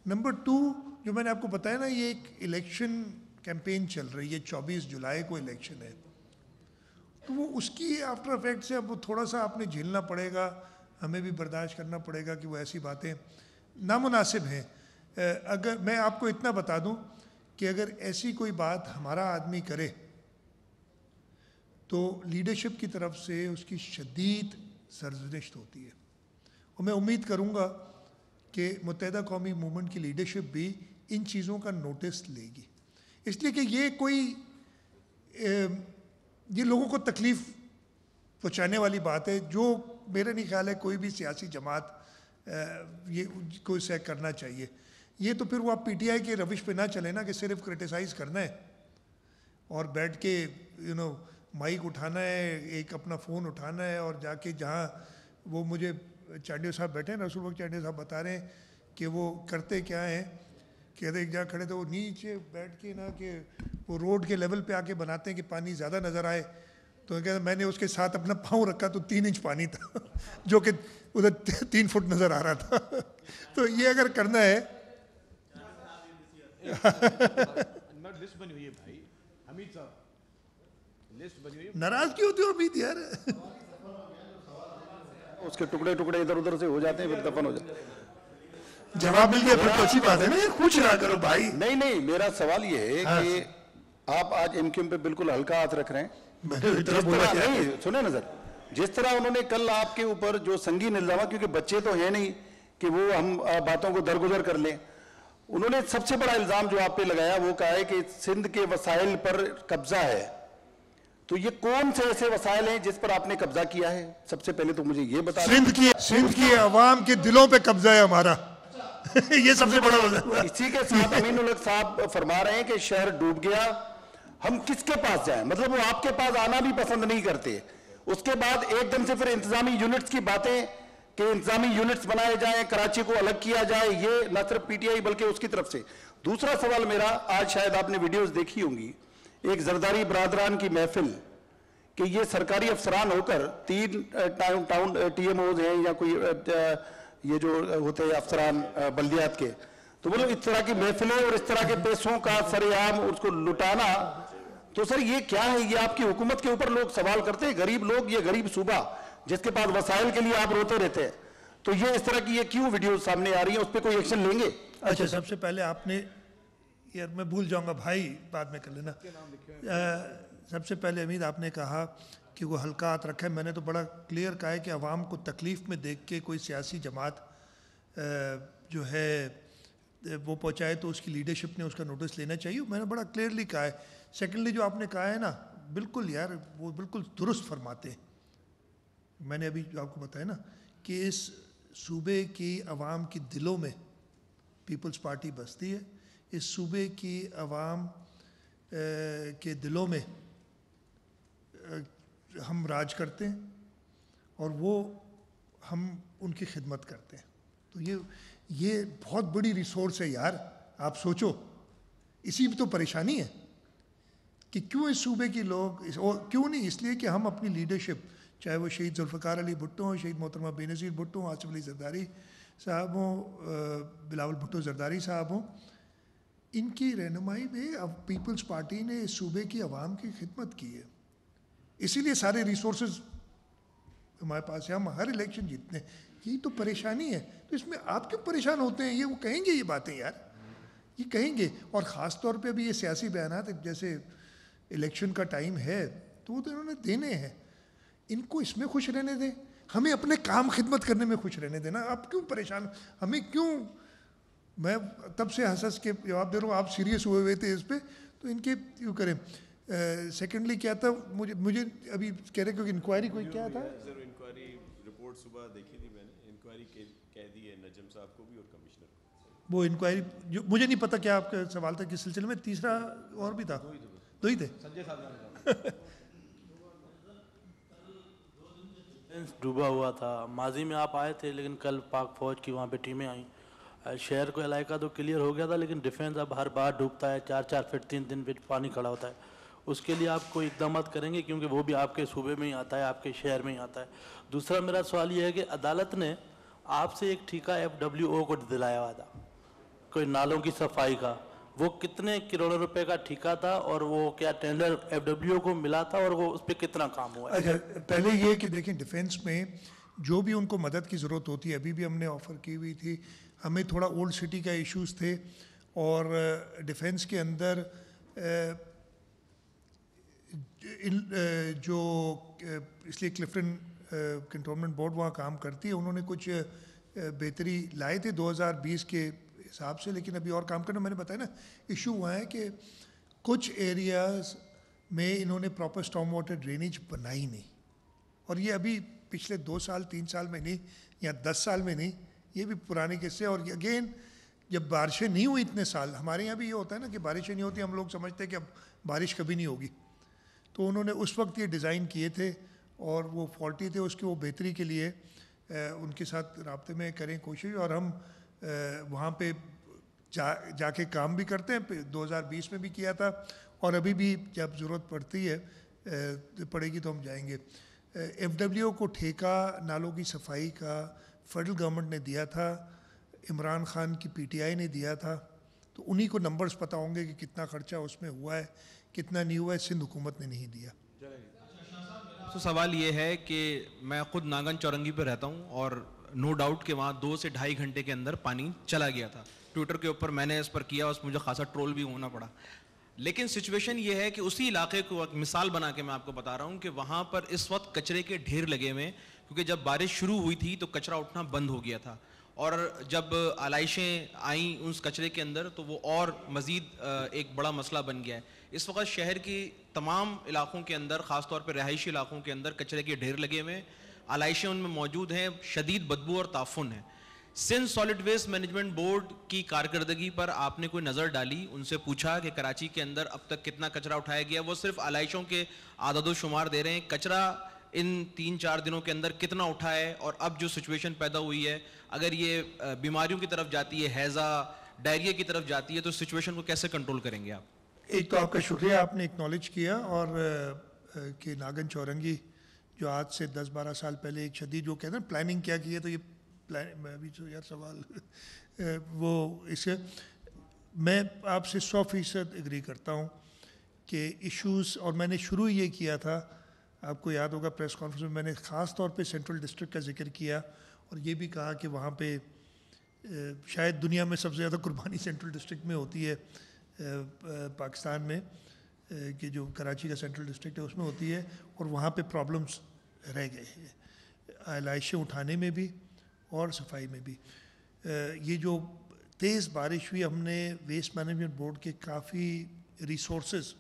नंबर 2, जो मैंने आपको बताया ना, ये एक इलेक्शन कैंपेन चल रही है, 24 जुलाई को इलेक्शन है, तो वो उसकी आफ्टर इफेक्ट से अब वो थोड़ा सा आपने झेलना पड़ेगा, हमें भी बर्दाश्त करना पड़ेगा कि वो ऐसी बातें नामुनासिब हैं। अगर मैं आपको इतना बता दूं कि अगर ऐसी कोई बात हमारा आदमी करे तो लीडरशिप की तरफ से उसकी शदीद सरजनिश होती है, और मैं उम्मीद करूंगा कि मुत्तहिदा कौमी मूवमेंट की लीडरशिप भी इन चीज़ों का नोटिस लेगी, इसलिए कि ये कोई ये लोगों को तकलीफ़ पहुँचाने वाली बात है, जो मेरा नहीं ख्याल है कोई भी सियासी जमात ये को इसे करना चाहिए। ये तो फिर वो आप पीटीआई के रविश पे ना चले ना, कि सिर्फ क्रिटिसाइज़ करना है और बैठ के माइक उठाना है, एक अपना फ़ोन उठाना है और जाके जहाँ वो मुझे चांडियो साहब बैठे हैं, रसूल बख्श चांडियो साहब बता रहे हैं कि वो करते क्या हैं, कहते एक जगह खड़े थे वो नीचे बैठ के ना, कि वो रोड के लेवल पे आके बनाते हैं कि पानी ज़्यादा नज़र आए, तो कहते मैंने उसके साथ अपना पाँव रखा तो 3 इंच पानी था जो कि उधर 3 फुट नज़र आ रहा था तो ये अगर करना है लिस्ट बनी हुई है भाई हमीद साहब, लिस्ट बनी हुई है। नाराज क्यों होती हो उम्मीद यार? उसके टुकड़े टुकड़े इधर उधर से हो जाते हैं, फिर दफन हो जाते हैं। जवाब मिल गया, फिर तो अच्छी बात है ना, कुछ ना करो भाई। नहीं नहीं, मेरा सवाल ये है कि आप आज एमक्यूएम पे बिल्कुल हल्का हाथ रख रहे हैं। नहीं सुने ना सर, जिस तरह उन्होंने कल आपके ऊपर जो संगीन इल्जाम, क्योंकि बच्चे तो है नहीं कि वो हम बातों को दरगुजर कर लें, उन्होंने सबसे बड़ा इल्जाम जो आप पे लगाया वो कहा है कि सिंध के वसाइल पर कब्जा है। तो ये कौन से ऐसे वसाइल हैं जिस पर आपने कब्जा किया है? सबसे पहले तो मुझे ये बता। सिंध की अवाम के दिलों पे कब्जा है हमारा ये सबसे बड़ा वजह। इसी के साथ अमीनुल हक साहब फरमा रहे हैं कि शहर डूब गया, हम किसके पास जाएं? मतलब वो आपके पास आना भी पसंद नहीं करते। उसके बाद एकदम से फिर इंतजामी यूनिट्स की बातें कि इंतजामी यूनिट्स बनाए जाएं, कराची को अलग किया जाए, ये न सिर्फ पीटीआई बल्कि उसकी तरफ से। दूसरा सवाल मेरा, आज शायद आपने वीडियोस देखी होंगी, एक जरदारी बरादरान की महफिल कि ये सरकारी अफसरान होकर 3 टाउन TMOs हैं या कोई ये जो होते हैं अफसरान बल्दियात के, तो बोलो इस तरह की महफिलें और इस तरह के पैसों का सरेआम उसको लुटाना, तो सर ये क्या है? ये आपकी हुकूमत के ऊपर लोग सवाल करते हैं, गरीब लोग, ये गरीब सूबा जिसके पास वसाइल के लिए आप रोते रहते हैं, तो ये इस तरह की ये क्यों वीडियो सामने आ रही है? उस पर कोई एक्शन लेंगे? अच्छा, सबसे पहले आपने, यार मैं भूल जाऊंगा भाई, बाद में कर लेना। सबसे पहले अमीद आपने कहा कि वो हल्का हाथ रखा है। मैंने तो बड़ा क्लियर कहा है कि अवाम को तकलीफ़ में देख के कोई सियासी जमात जो है वो पहुँचाए तो उसकी लीडरशिप ने उसका नोटिस लेना चाहिए। मैंने बड़ा क्लियरली कहा है। सेकेंडली जो आपने कहा है ना, बिल्कुल यार वो बिल्कुल दुरुस्त फरमाते हैं। मैंने अभी जो आपको बताया ना कि इस सूबे की अवाम के दिलों में पीपल्स पार्टी बसती है, इस सूबे की अवाम के दिलों में हम राज करते हैं और वो हम उनकी खिदमत करते हैं। तो ये बहुत बड़ी रिसोर्स है यार, आप सोचो। इसी में तो परेशानी है कि क्यों इस सूबे के लोग क्यों नहीं, इसलिए कि हम अपनी लीडरशिप, चाहे वो शहीद जुल्फ़िकार अली भुट्टो हों, शहीद मोहतरमा बेनज़ीर भुट्टो हों, आसिफ अली ज़रदारी साहब हों, बिलावल भुट्टो ज़रदारी साहब हों, इनकी रहनुमाई में अब पीपल्स पार्टी ने इस सूबे की आवाम की खिदमत की है। इसीलिए सारे रिसोर्सेज हमारे पास है, हम हर इलेक्शन जीतते हैं। यही तो परेशानी है। तो इसमें आप क्यों परेशान होते हैं? ये वो कहेंगे ये बातें यार, ये कहेंगे। और ख़ास तौर पे अभी ये सियासी बयानात, जैसे इलेक्शन का टाइम है तो वो तो इन्होंने देने हैं, इनको इसमें खुश रहने दें, हमें अपने काम खिदमत करने में खुश रहने देना। आप क्यों परेशान, हमें क्यों? मैं तब से हंस के जवाब दे रहा हूँ, आप सीरियस हुए थे इस पर, तो इनके क्यों करें। सेकेंडली क्या था, मुझे अभी कह रहे क्योंकि इंक्वायरी कोई क्या था, इंक्वायरी रिपोर्ट सुबह देखी थी मैंने, इंक्वायरी कह दी है नजम साहब को भी और कमिश्नर को। वो इंक्वायरी जो मुझे नहीं पता क्या आपका सवाल था किस सिलसिले में। तीसरा और भी था, दो ही थे। संजय साहब डूबा हुआ था। माजी में आप आए थे लेकिन कल पाक फौज की वहाँ पे टीमें आई, शहर को इलाका तो क्लियर हो गया था, लेकिन डिफेंस अब हर बार डूबता है, 4-4 फीट 3 दिन फीट पानी खड़ा होता है। उसके लिए आप कोई इकदाम करेंगे? क्योंकि वो भी आपके सूबे में ही आता है, आपके शहर में ही आता है। दूसरा मेरा सवाल ये है कि अदालत ने आपसे एक ठेका FWO को दिलाया हुआ था, कोई नालों की सफाई का, वो कितने करोड़ों रुपए का ठेका था और वो क्या टेंडर FWO को मिला था और वो उस पर कितना काम हुआ है? अच्छा, पहले ये कि देखें, डिफेंस में जो भी उनको मदद की ज़रूरत होती है, अभी भी हमने ऑफ़र की हुई थी। हमें थोड़ा ओल्ड सिटी का इश्यूज़ थे और डिफेंस के अंदर जो इसलिए क्लिफ्टन कंटोनमेंट बोर्ड वहाँ काम करती है, उन्होंने कुछ बेहतरी लाए थे 2020 के हिसाब से, लेकिन अभी और काम करना, मैंने बताया ना, इशू हुआ है कि कुछ एरियाज़ में इन्होंने प्रॉपर स्टॉर्म वाटर ड्रेनेज बनाई नहीं, और ये अभी पिछले 2 साल 3 साल में नहीं या 10 साल में नहीं, ये भी पुराने किस्से। और अगेन जब बारिशें नहीं हुई इतने साल, हमारे यहाँ भी ये होता है ना कि बारिशें नहीं होती, हम लोग समझते हैं कि अब बारिश कभी नहीं होगी, तो उन्होंने उस वक्त ये डिज़ाइन किए थे और वो फॉल्टी थे, उसकी वो बेहतरी के लिए उनके साथ राब्ते में करें कोशिश। और हम वहाँ पे जाके काम भी करते हैं, 2020 में भी किया था और अभी भी जब ज़रूरत पड़ेगी तो हम जाएंगे। FWO को ठेका नालों की सफाई का फेडरल गवर्नमेंट ने दिया था, इमरान खान की PTI ने दिया था, तो उन्हीं को नंबर्स पता होंगे कि कितना खर्चा उसमें हुआ है, कितना नहीं हुआ है। सिंध हुकूमत ने नहीं दिया। तो सवाल ये है कि मैं खुद नागन चौरंगी पे रहता हूँ और नो डाउट कि वहाँ 2 से ढाई घंटे के अंदर पानी चला गया था। ट्विटर के ऊपर मैंने इस पर किया, उस मुझे खासा ट्रोल भी होना पड़ा। लेकिन सिचुएशन ये है कि उसी इलाके को मिसाल बना के मैं आपको बता रहा हूँ कि वहाँ पर इस वक्त कचरे के ढेर लगे हुए, क्योंकि जब बारिश शुरू हुई थी तो कचरा उठना बंद हो गया था, और जब आलाइशें आई उस कचरे के अंदर तो वो और मज़ीद एक बड़ा मसला बन गया है। इस वक्त शहर की तमाम इलाकों के अंदर, ख़ास तौर पर रहायशी इलाकों के अंदर कचरे के ढेर लगे हुए, आलाइशें उनमें मौजूद हैं, शदीद बदबू और ताफुन है। Sindh solid waste management board की कारकर्दगी पर आपने कोई नज़र डाली, उनसे पूछा कि कराची के अंदर अब तक कितना कचरा उठाया गया? वो सिर्फ आलाइशों के आदद शुमार दे रहे हैं, कचरा इन 3-4 दिनों के अंदर कितना उठा है? और अब जो सिचुएशन पैदा हुई है, अगर ये बीमारियों की तरफ जाती है, हैज़ा डायरिया की तरफ जाती है, तो सिचुएशन को कैसे कंट्रोल करेंगे आप? एक तो आपका शुक्रिया, आपने एक्नॉलेज किया, और कि नागन चौरंगी जो आज से 10-12 साल पहले एक शदीद जो कहते हैं प्लानिंग क्या की है, तो ये मैं अभी तो यार सवाल वो इसे मैं आपसे 100% एग्री करता हूँ कि इश्यूज़, और मैंने शुरू ये किया था, आपको याद होगा प्रेस कॉन्फ्रेंस में मैंने ख़ास तौर पे सेंट्रल डिस्ट्रिक्ट का जिक्र किया और ये भी कहा कि वहाँ पे शायद दुनिया में सबसे ज़्यादा कुर्बानी सेंट्रल डिस्ट्रिक्ट में होती है, पाकिस्तान में, कि जो कराची का सेंट्रल डिस्ट्रिक्ट है उसमें होती है, और वहाँ पे प्रॉब्लम्स रह गए हैं आलाइशें उठाने में भी और सफाई में भी। ये जो तेज़ बारिश हुई, हमने वेस्ट मैनेजमेंट बोर्ड के काफ़ी रिसोर्सेज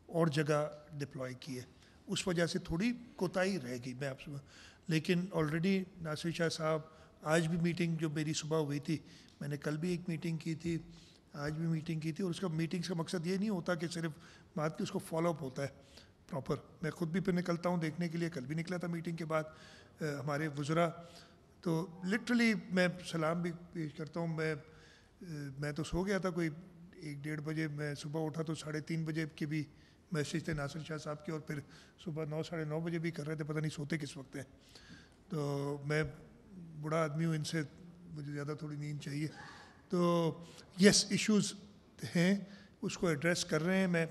और जगह डिप्लॉय किए, उस वजह से थोड़ी कोताही रह गई मैं आपसे, लेकिन ऑलरेडी नासिर शाह साहब, आज भी मीटिंग जो मेरी सुबह हुई थी, मैंने कल भी एक मीटिंग की थी, आज भी मीटिंग की थी, और उसका मीटिंग्स का मकसद ये नहीं होता कि सिर्फ बात की, उसको फॉलोअप होता है प्रॉपर। मैं खुद भी फिर निकलता हूँ देखने के लिए, कल भी निकला था मीटिंग के बाद हमारे वज़रा, तो लिटरली मैं सलाम भी पेश करता हूँ। मैं तो सो गया था कोई 1-1:30 बजे, मैं सुबह उठा तो 3:30 बजे के भी मैसेज थे नासिर शाह साहब के, और फिर सुबह 9-9:30 बजे भी कर रहे थे, पता नहीं सोते किस वक्त हैं। तो मैं बूढ़ा आदमी हूँ, इनसे मुझे ज़्यादा थोड़ी नींद चाहिए। तो यस, इश्यूज़ हैं, उसको एड्रेस कर रहे हैं। मैं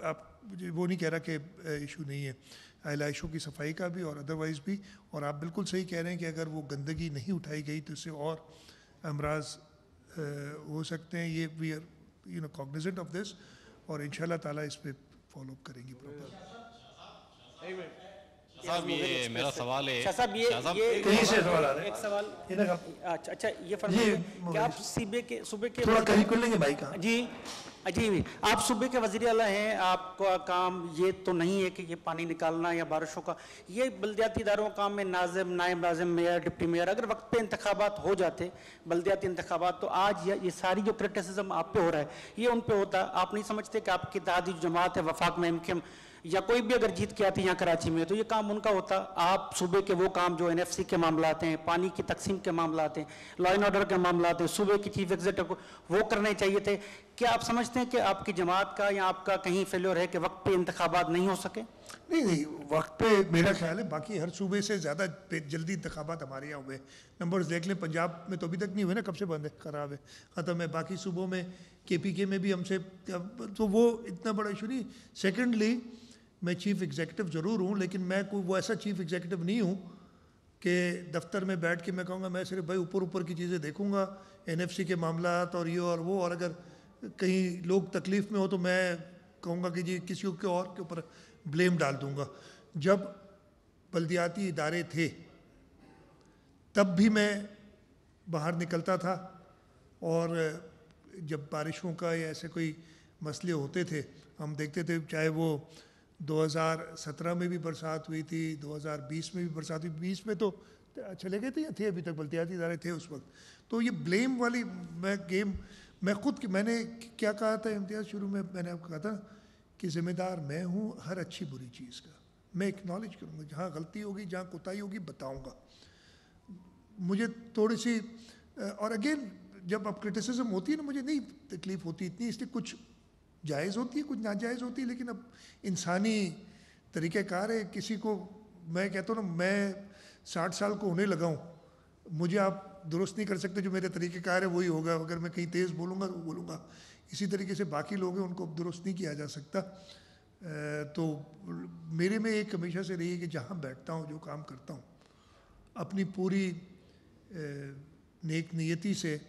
आप मुझे वो नहीं कह रहा कि इशू नहीं है, आलाइशों की सफाई का भी और अदरवाइज़ भी, और आप बिल्कुल सही कह रहे हैं कि अगर वो गंदगी नहीं उठाई गई तो इससे और अमराज हो सकते हैं। ये we are cognizant of this, और इंशाल्लाह ताला इस पर फॉलोअप करेंगे प्रॉपर। साहब ये मेरा सवाल है, साहब ये कहीं से सवाल आ रहा है, एक सवाल, अच्छा ये फरमाइए कि आप सूबे के थोड़ा कहीं खुल लेंगे भाई का जी आप सूबे के वज़ीर आला हैं, आपका काम ये तो नहीं है कि ये पानी निकालना या बारिशों का, ये बल्दियाती इदारों का काम में नाज़िम, नायब नाज़िम, मेयर, डिप्टी मेयर, अगर वक्त पे इंतखाबात हो जाते, बल्दियाती इंतखाबात, तो आज ये सारी जो क्रिटिसिज्म आप पे हो रहा है ये उन पे होता। आप नहीं समझते कि आपकी इत्तेहादी जो जमात है वफाक में MKM या कोई भी अगर जीत के आती है यहाँ कराची में, तो ये काम उनका होता। आप सूबे के वो काम जो NFC के मामलात हैं, पानी की तकसीम के मामलात हैं, लॉ एंड ऑर्डर के मामलात हैं, सूबे की चीफ एग्जीक्यूटिव को वो करने चाहिए थे। क्या आप समझते हैं कि आपकी जमात का या आपका कहीं फेल्योर है कि वक्त पे इंतखाबात नहीं हो सके? नहीं, वक्त पे मेरा ख्याल है बाकी हर सूबे से ज़्यादा जल्दी इंतखाबात हमारे यहाँ हुए। नंबर्स देख लें, पंजाब में तो अभी तक नहीं हुए ना, कब से बंद है, ख़राब है, ख़त्म है। बाकी सूबों में KPK में भी हमसे, तो वो इतना बड़ा इशू नहीं। सेकेंडली, मैं चीफ़ एग्जीक्यूटिव ज़रूर हूँ, लेकिन मैं कोई वो ऐसा चीफ़ एग्जीक्यूटिव नहीं हूँ कि दफ्तर में बैठ के मैं कहूँगा मैं सिर्फ भाई ऊपर की चीज़ें देखूँगा, NFC के मामलात और ये और वो, और अगर कहीं लोग तकलीफ़ में हो तो मैं कहूँगा कि जी किसी के और के ऊपर ब्लेम डाल दूँगा। जब बल्दियाती इदारे थे तब भी मैं बाहर निकलता था, और जब बारिशों का या ऐसे कोई मसले होते थे हम देखते थे, चाहे वो 2017 में भी बरसात हुई थी, 2020 में भी बरसात हुई, 20 में तो चले गए थे या थे अभी तक बल्दियाती इदारे थे उस वक्त। तो ये ब्लेम वाली मैं खुद मैंने क्या कहा था इम्तियाज़ शुरू में, मैंने आपको कहा था कि ज़िम्मेदार मैं हूँ हर अच्छी बुरी चीज़ का। मैं एक्नॉलेज करूँगा, जहाँ गलती होगी, जहाँ कोताही होगी बताऊँगा। मुझे थोड़ी सी, और अगेन जब अब क्रिटिसिज्म होती है ना, मुझे नहीं तकलीफ़ होती इतनी, इसलिए कुछ जायज़ होती है, कुछ नाजायज़ होती है, लेकिन अब इंसानी तरीक़ेकार है। किसी को मैं कहता हूँ ना, मैं 60 साल को होने लगा हूँ, मुझे आप दुरुस्त नहीं कर सकते, जो मेरे तरीक़ेकार है वही होगा। अगर मैं कहीं तेज़ बोलूँगा तो बोलूँगा, इसी तरीके से बाकी लोग हैं उनको दुरुस्त नहीं किया जा सकता। तो मेरे में एक हमेशा से रही है कि जहाँ बैठता हूँ, जो काम करता हूँ, अपनी पूरी नेक नियति से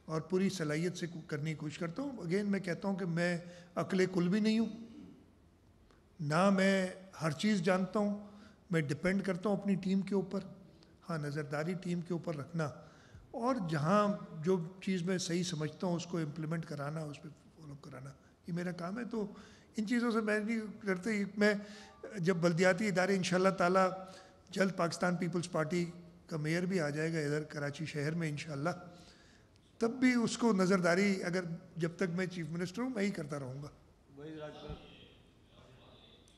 और पूरी सलाहियत से करने की कोशिश करता हूँ। अगेन मैं कहता हूँ कि मैं अक्ल कुल भी नहीं हूँ, ना मैं हर चीज़ जानता हूँ, मैं डिपेंड करता हूँ अपनी टीम के ऊपर। हाँ, नज़रदारी टीम के ऊपर रखना, और जहाँ जो चीज़ मैं सही समझता हूँ उसको इम्प्लीमेंट कराना, उस पर फॉलो कराना, ये मेरा काम है। तो इन चीज़ों से मैं नहीं करते। मैं जब बल्दियाती इदारे इंशाल्लाह ताला जल्द पाकिस्तान पीपल्स पार्टी का मेयर भी आ जाएगा इधर कराची शहर में इंशाल्लाह, तब भी उसको नज़रदारी अगर जब तक मैं चीफ मिनिस्टर हूँ मैं ही करता रहूँगा।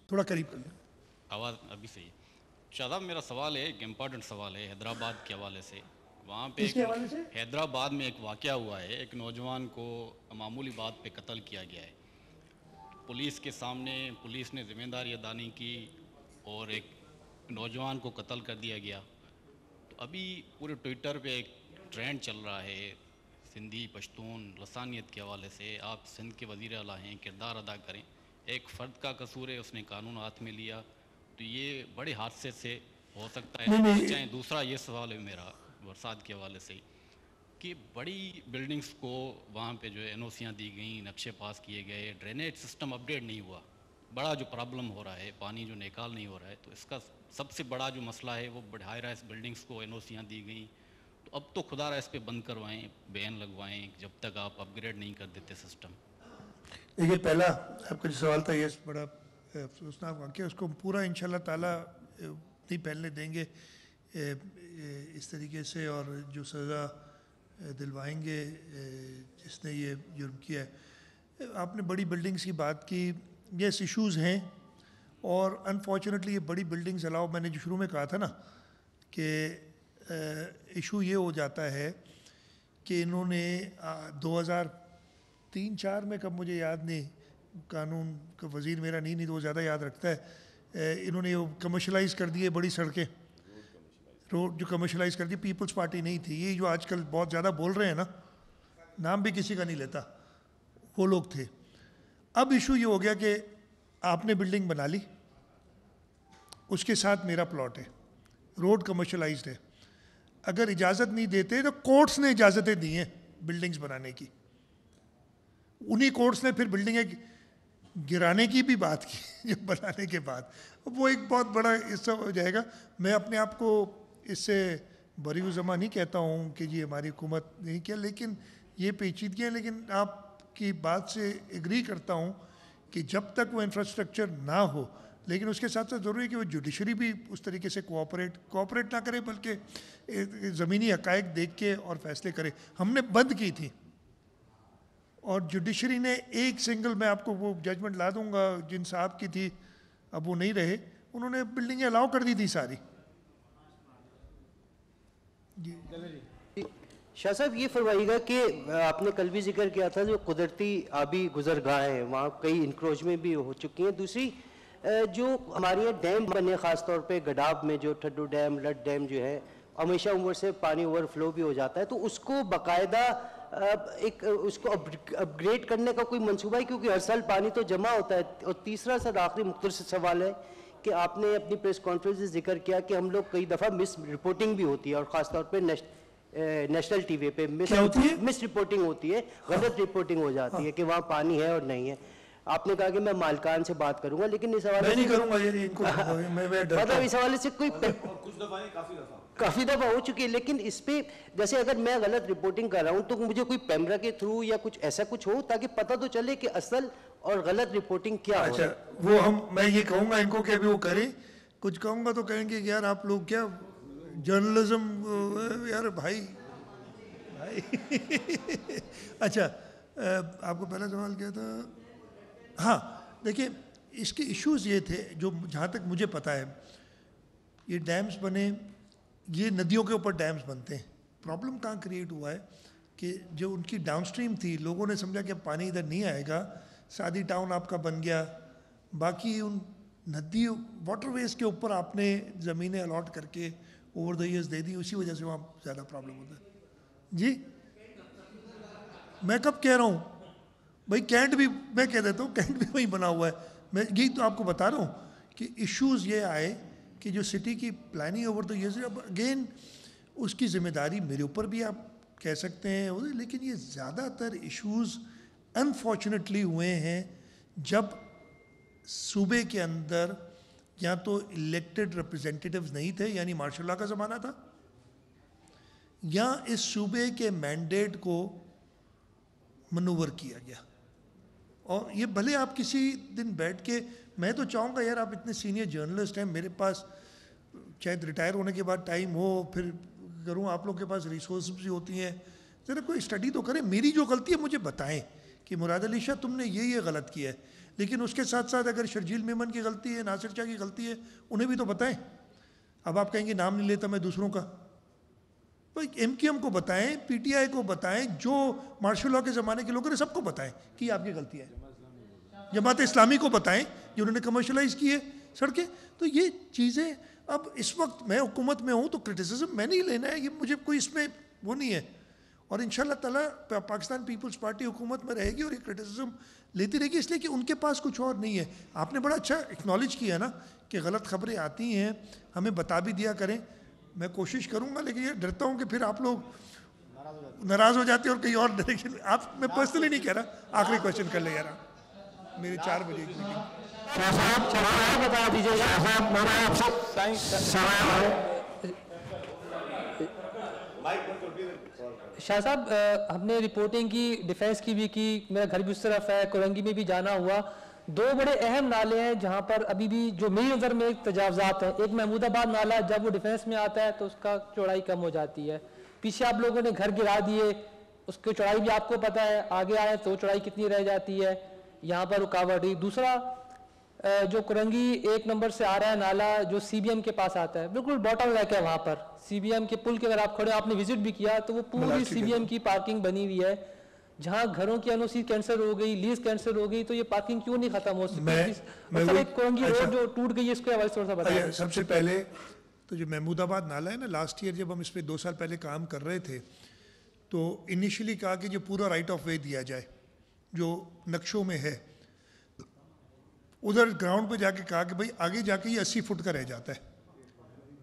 थोड़ा करीब कर लें, आवाज़ अभी सही है। शाहजाद मेरा सवाल है, एक इम्पॉर्टेंट सवाल है हैदराबाद के हवाले से। वहाँ पे हैदराबाद में एक वाक़या हुआ है, एक नौजवान को मामूली बात पे कत्ल किया गया है। पुलिस के सामने पुलिस ने ज़िम्मेदारी अदा नहीं की और एक नौजवान को कत्ल कर दिया गया। तो अभी पूरे ट्विटर पे एक ट्रेंड चल रहा है सिंधी पश्तून लसानियत के हवाले से। आप सिंध के वज़ीर आला हैं, किरदार अदा करें। एक फ़र्द का कसूर है, उसने कानून हाथ में लिया, तो ये बड़े हादसे से हो सकता है। चाहे दूसरा ये सवाल है मेरा बरसात के हवाले से कि बड़ी बिल्डिंग्स को वहाँ पे जो है एनओसियाँ दी गई, नक्शे पास किए गए, ड्रेनेज सिस्टम अपडेट नहीं हुआ, बड़ा जो प्रॉब्लम हो रहा है, पानी जो निकाल नहीं हो रहा है, तो इसका सबसे बड़ा जो मसला है वो हाई राइज बिल्डिंग्स को एनओसियाँ दी गई। तो अब तो खुदा इस पे बंद करवाएं, बैन लगवाएं जब तक आप अपग्रेड नहीं कर देते सिस्टम। देखिए पहला आपका जो सवाल था ये बड़ा अफसोसनाक वाक़या, उसको पूरा इंशाल्लाह ताला नहीं फैलने देंगे इस तरीके से, और जो सज़ा दिलवाएंगे जिसने ये जुर्म किया है। आपने बड़ी बिल्डिंग्स की बात की, यस इश्यूज़ हैं और अनफॉर्चुनेटली ये बड़ी बिल्डिंग्स अलाउ, मैंने जो शुरू में कहा था ना कि इशू ये हो जाता है कि इन्होंने 2003-4 में, कब मुझे याद नहीं, कानून का वज़ीर मेरा नहीं तो वो ज़्यादा याद रखता है, इन्होंने कमर्शलाइज़ कर दिए बड़ी सड़कें, रोड जो कमर्शलाइज़ कर दी, पीपल्स पार्टी नहीं थी, ये जो आजकल बहुत ज़्यादा बोल रहे हैं ना, नाम भी किसी का नहीं लेता, वो लोग थे। अब इशू ये हो गया कि आपने बिल्डिंग बना ली, उसके साथ मेरा प्लॉट है, रोड कमर्शलाइज्ड है, अगर इजाज़त नहीं देते तो कोर्ट्स ने इजाज़तें दी हैं बिल्डिंग्स बनाने की, उन्हीं कोर्ट्स ने फिर बिल्डिंगें गिराने की भी बात की जब बनाने के बाद। वो एक बहुत बड़ा हिस्सा हो जाएगा। मैं अपने आप को इससे बरीउज़्ज़मा नहीं कहता हूँ कि जी हमारी हुकूमत नहीं किया, लेकिन ये पेचीदगियाँ, लेकिन आपकी बात से एग्री करता हूँ कि जब तक वो इंफ्रास्ट्रक्चर ना हो, लेकिन उसके साथ साथ ज़रूरी है कि वो जुडिशरी भी उस तरीके से कोऑपरेट ना करे, बल्कि ज़मीनी हक़ाइक़ देख के और फैसले करे। हमने बंद की थी और जुडिशरी ने एक सिंगल, मैं आपको वो जजमेंट ला दूंगा जिन साहब की थी, अब वो नहीं रहे, उन्होंने बिल्डिंगें अलाउ कर दी थी सारी। शाह साहब ये फरमाइएगा कि आपने कल भी जिक्र किया था जो कुदरती आबी गुजरगाह हैं वहाँ कई इंक्रोचमेंट भी हो चुकी हैं। दूसरी जो हमारे यहाँ डैम बने ख़ास तौर पे गडाब में जो ठड्डू डैम, लट डैम जो है, हमेशा उम्र से पानी ओवरफ्लो भी हो जाता है, तो उसको बाकायदा एक उसको अपग्रेड करने का कोई मंसूबा है, क्योंकि हर साल पानी तो जमा होता है। और तीसरा सर आखिरी मुख्तसर सवाल है कि आपने अपनी प्रेस कॉन्फ्रेंस में जिक्र किया कि हम लोग कई दफ़ा मिस रिपोर्टिंग भी होती है, और ख़ास तौर पे नेशनल टीवी पे मिस रिपोर्टिंग होती है, गलत रिपोर्टिंग हो जाती है कि वहाँ पानी है और नहीं है। आपने कहा कि मैं मालकान से बात करूंगा, लेकिन इस हवाले से मतलब इस हवाले से कोई कुछ दफा नहीं, काफ़ी दफ़ा हो चुकी है, लेकिन इस पे जैसे अगर मैं गलत रिपोर्टिंग कर रहा हूँ तो मुझे कोई कैमरा के थ्रू या कुछ ऐसा कुछ हो ताकि पता तो चले कि असल और गलत रिपोर्टिंग क्या हो। अच्छा, वो मैं ये कहूँगा इनको कि अभी वो करें, कुछ कहूँगा तो कहेंगे कि यार आप लोग क्या जर्नलिज्म, यार भाई अच्छा, आपको पहला सवाल क्या था? हाँ देखिए, इसके इश्यूज ये थे जो जहाँ तक मुझे पता है, ये डैम्स बने, ये नदियों के ऊपर डैम्स बनते हैं। प्रॉब्लम कहाँ क्रिएट हुआ है कि जो उनकी डाउनस्ट्रीम थी, लोगों ने समझा कि अब पानी इधर नहीं आएगा, सादी टाउन आपका बन गया, बाकी उन नदी वाटरवेज के ऊपर आपने ज़मीनें अलॉट करके ओवर द ईयर्स दे दी, उसी वजह से वहाँ ज़्यादा प्रॉब्लम होता है। जी मैं कब कह रहा हूँ भाई, कैंट भी मैं कह देता हूँ, कैंट भी वही बना हुआ है। मैं यही तो आपको बता रहा हूँ कि इश्यूज़ ये आए कि जो सिटी की प्लानिंग ओवर द ईयर्स, अब अगेन उसकी ज़िम्मेदारी मेरे ऊपर भी आप कह सकते हैं, लेकिन ये ज़्यादातर इश्यूज़ अनफॉर्चुनेटली हुए हैं जब सूबे के अंदर या तो इलेक्टेड रिप्रेजेंटेटिव्स नहीं थे, यानी मार्शल लॉ का ज़माना था, या इस सूबे के मैंडेट को मनूवर किया गया। और ये भले आप किसी दिन बैठ के, मैं तो चाहूँगा यार आप इतने सीनियर जर्नलिस्ट हैं, मेरे पास शायद रिटायर होने के बाद टाइम हो, फिर करूँ, आप लोग के पास रिसोर्स भी होती हैं, ज़रा कोई स्टडी तो करें। मेरी जो गलती है मुझे बताएं कि मुराद अली शाह तुमने ये गलत किया है, लेकिन उसके साथ साथ अगर शर्जील मेमन की गलती है, नासिर शाह की गलती है, उन्हें भी तो बताएं। अब आप कहेंगे नाम नहीं लेता मैं दूसरों का, भाई MQM को बताएं, PTI को बताएं, जो मार्शल लॉ के ज़माने के लोगों ने सबको बताएं कि आपकी गलती है। जमात इस्लामी को बताएं जिन्होंने कमर्शलाइज किए सड़कें। तो ये चीज़ें, अब इस वक्त मैं हुकूमत में हूँ तो क्रिटिसिज्म मैंने ही लेना है, ये मुझे कोई इसमें वो नहीं है। और इंशाल्लाह ताला पाकिस्तान पीपल्स पार्टी हुकूमत में रहेगी और ये क्रिटिसिज्म लेती रहेगी, इसलिए कि उनके पास कुछ और नहीं है। आपने बड़ा अच्छा एक्नॉलेज किया ना कि गलत खबरें आती हैं, हमें बता भी दिया करें। मैं कोशिश करूँगा, लेकिन ये डरता हूँ कि फिर आप लोग नाराज़ हो जाते हैं और कहीं और डायरेक्शन। आप, मैं पर्सनली नहीं कह रहा, आखिरी क्वेश्चन कर ले यार, मेरे 4 बजे की मीटिंग। बता दीजिएगा शाह साहब, हमने रिपोर्टिंग की, डिफेंस की भी की, मेरा घर भी उस तरफ है, कोरंगी में भी जाना हुआ। 2 बड़े अहम नाले हैं जहां पर अभी भी जो मेरी नज़र में तजावजात हैं। एक महमूदाबाद नाला, जब वो डिफेंस में आता है तो उसका चौड़ाई कम हो जाती है। पीछे आप लोगों ने घर गिरा दिए, उसकी चौड़ाई भी आपको पता है, आगे आए तो चौड़ाई कितनी रह जाती है, यहाँ पर रुकावट ही। दूसरा जो कोरंगी 1 नंबर से आ रहा है नाला, जो CBM के पास आता है, बिल्कुल बॉटम लैक है वहाँ पर। CBM के पुल के अगर आप खड़े, आपने विजिट भी किया, तो वो पूरी CBM की पार्किंग बनी हुई है। जहाँ घरों की NOC कैंसिल हो गई, लीज कैंसिल हो गई, तो ये पार्किंग क्यों नहीं खत्म हो सकती? कोरंगी रोड जो टूट गई है, इसके हवाले से थोड़ा सा बताइए। सबसे पहले तो जो महमूदाबाद नाला है ना, लास्ट ईयर जब हम इस पर 2 साल पहले काम कर रहे थे, तो इनिशियली कहा कि जो पूरा राइट ऑफ वे दिया जाए जो नक्शों में है, उधर ग्राउंड पे जाके कहा कि भाई आगे जाके ये 80 फुट का रह जाता है,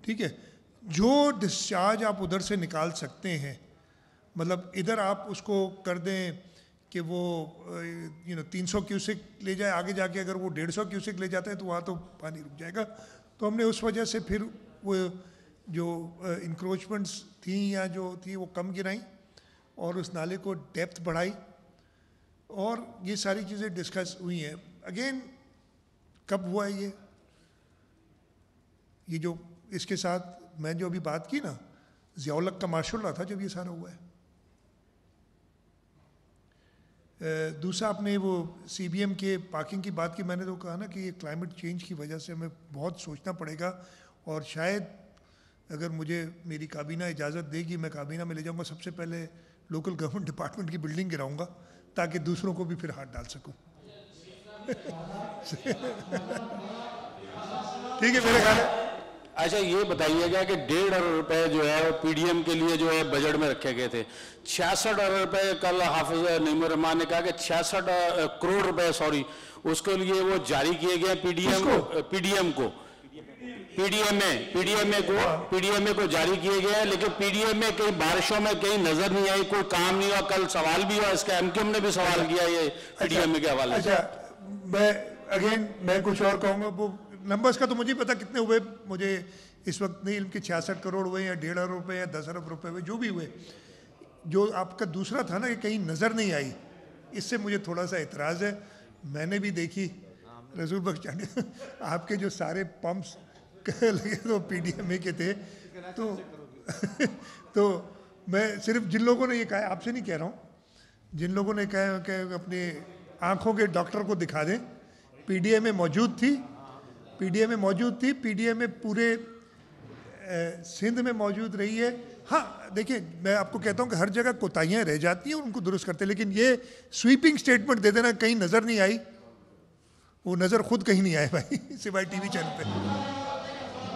ठीक है, जो डिस्चार्ज आप उधर से निकाल सकते हैं, मतलब इधर आप उसको कर दें कि वो 300 क्यूसेक ले जाए, आगे जाके अगर वो 150 क्यूसेक ले जाता है तो वहाँ तो पानी रुक जाएगा। तो हमने उस वजह से फिर वो जो इंक्रोचमेंट्स थी या जो थी वो कम गिराई और उस नाले को डेप्थ बढ़ाई, और ये सारी चीज़ें डिस्कस हुई हैं। अगेन कब हुआ है ये जो इसके साथ मैं जो अभी बात की ना, ज़ियाउल-हक का मार्शल लॉ था जब ये सारा हुआ है। दूसरा आपने वो CBM के पार्किंग की बात की, मैंने तो कहा ना कि ये क्लाइमेट चेंज की वजह से हमें बहुत सोचना पड़ेगा, और शायद अगर मुझे मेरी काबीना इजाज़त देगी, मैं काबीना में ले जाऊंगा, सबसे पहले लोकल गवर्नमेंट डिपार्टमेंट की बिल्डिंग गिराऊंगा ताकि दूसरों को भी फिर हाथ डाल सकूं। ठीक है, मेरे ख्याल है। अच्छा ये बताइएगा कि 1.5 अरब रुपए जो है वो PDM के लिए जो है बजट में रखे गए थे। 66 अरब रुपए कल हाफिज नईमुर रहमान ने कहा कि 66 करोड़ रुपए उसके लिए वो जारी किए गए PDM को जारी किए गए हैं, लेकिन PDM में कई बारिशों में कहीं नजर नहीं आई, कोई काम नहीं हुआ। कल सवाल भी हुआ इसका, MQM ने भी सवाल किया ये PDM के हवाले से। मैं कुछ और कहूँगा, वो नंबर्स का तो मुझे पता कितने हुए, मुझे इस वक्त नहीं इनके 66 करोड़ हुए या 1.5 अरब रुपए या 10 अरब रुपए हुए, जो भी हुए। जो आपका दूसरा था ना कि कहीं नज़र नहीं आई, इससे मुझे थोड़ा सा एतराज़ है। मैंने भी देखी रसूल बख्श जाने आपके जो सारे पंप्स लगे तो PDM के थे, तो मैं सिर्फ जिन लोगों ने ये कहा, आपसे नहीं कह रहा हूँ, जिन लोगों ने कहा कि अपने आँखों के डॉक्टर को दिखा दें, PDM में मौजूद थी, PDM में पूरे सिंध में मौजूद रही है। हाँ देखिए, मैं आपको कहता हूँ कि हर जगह कोताहियाँ रह जाती हैं और उनको दुरुस्त करते हैं, लेकिन ये स्वीपिंग स्टेटमेंट दे देना कहीं नज़र नहीं आई, वो नज़र खुद कहीं नहीं आए भाई, सिवाय TV चैनल पे।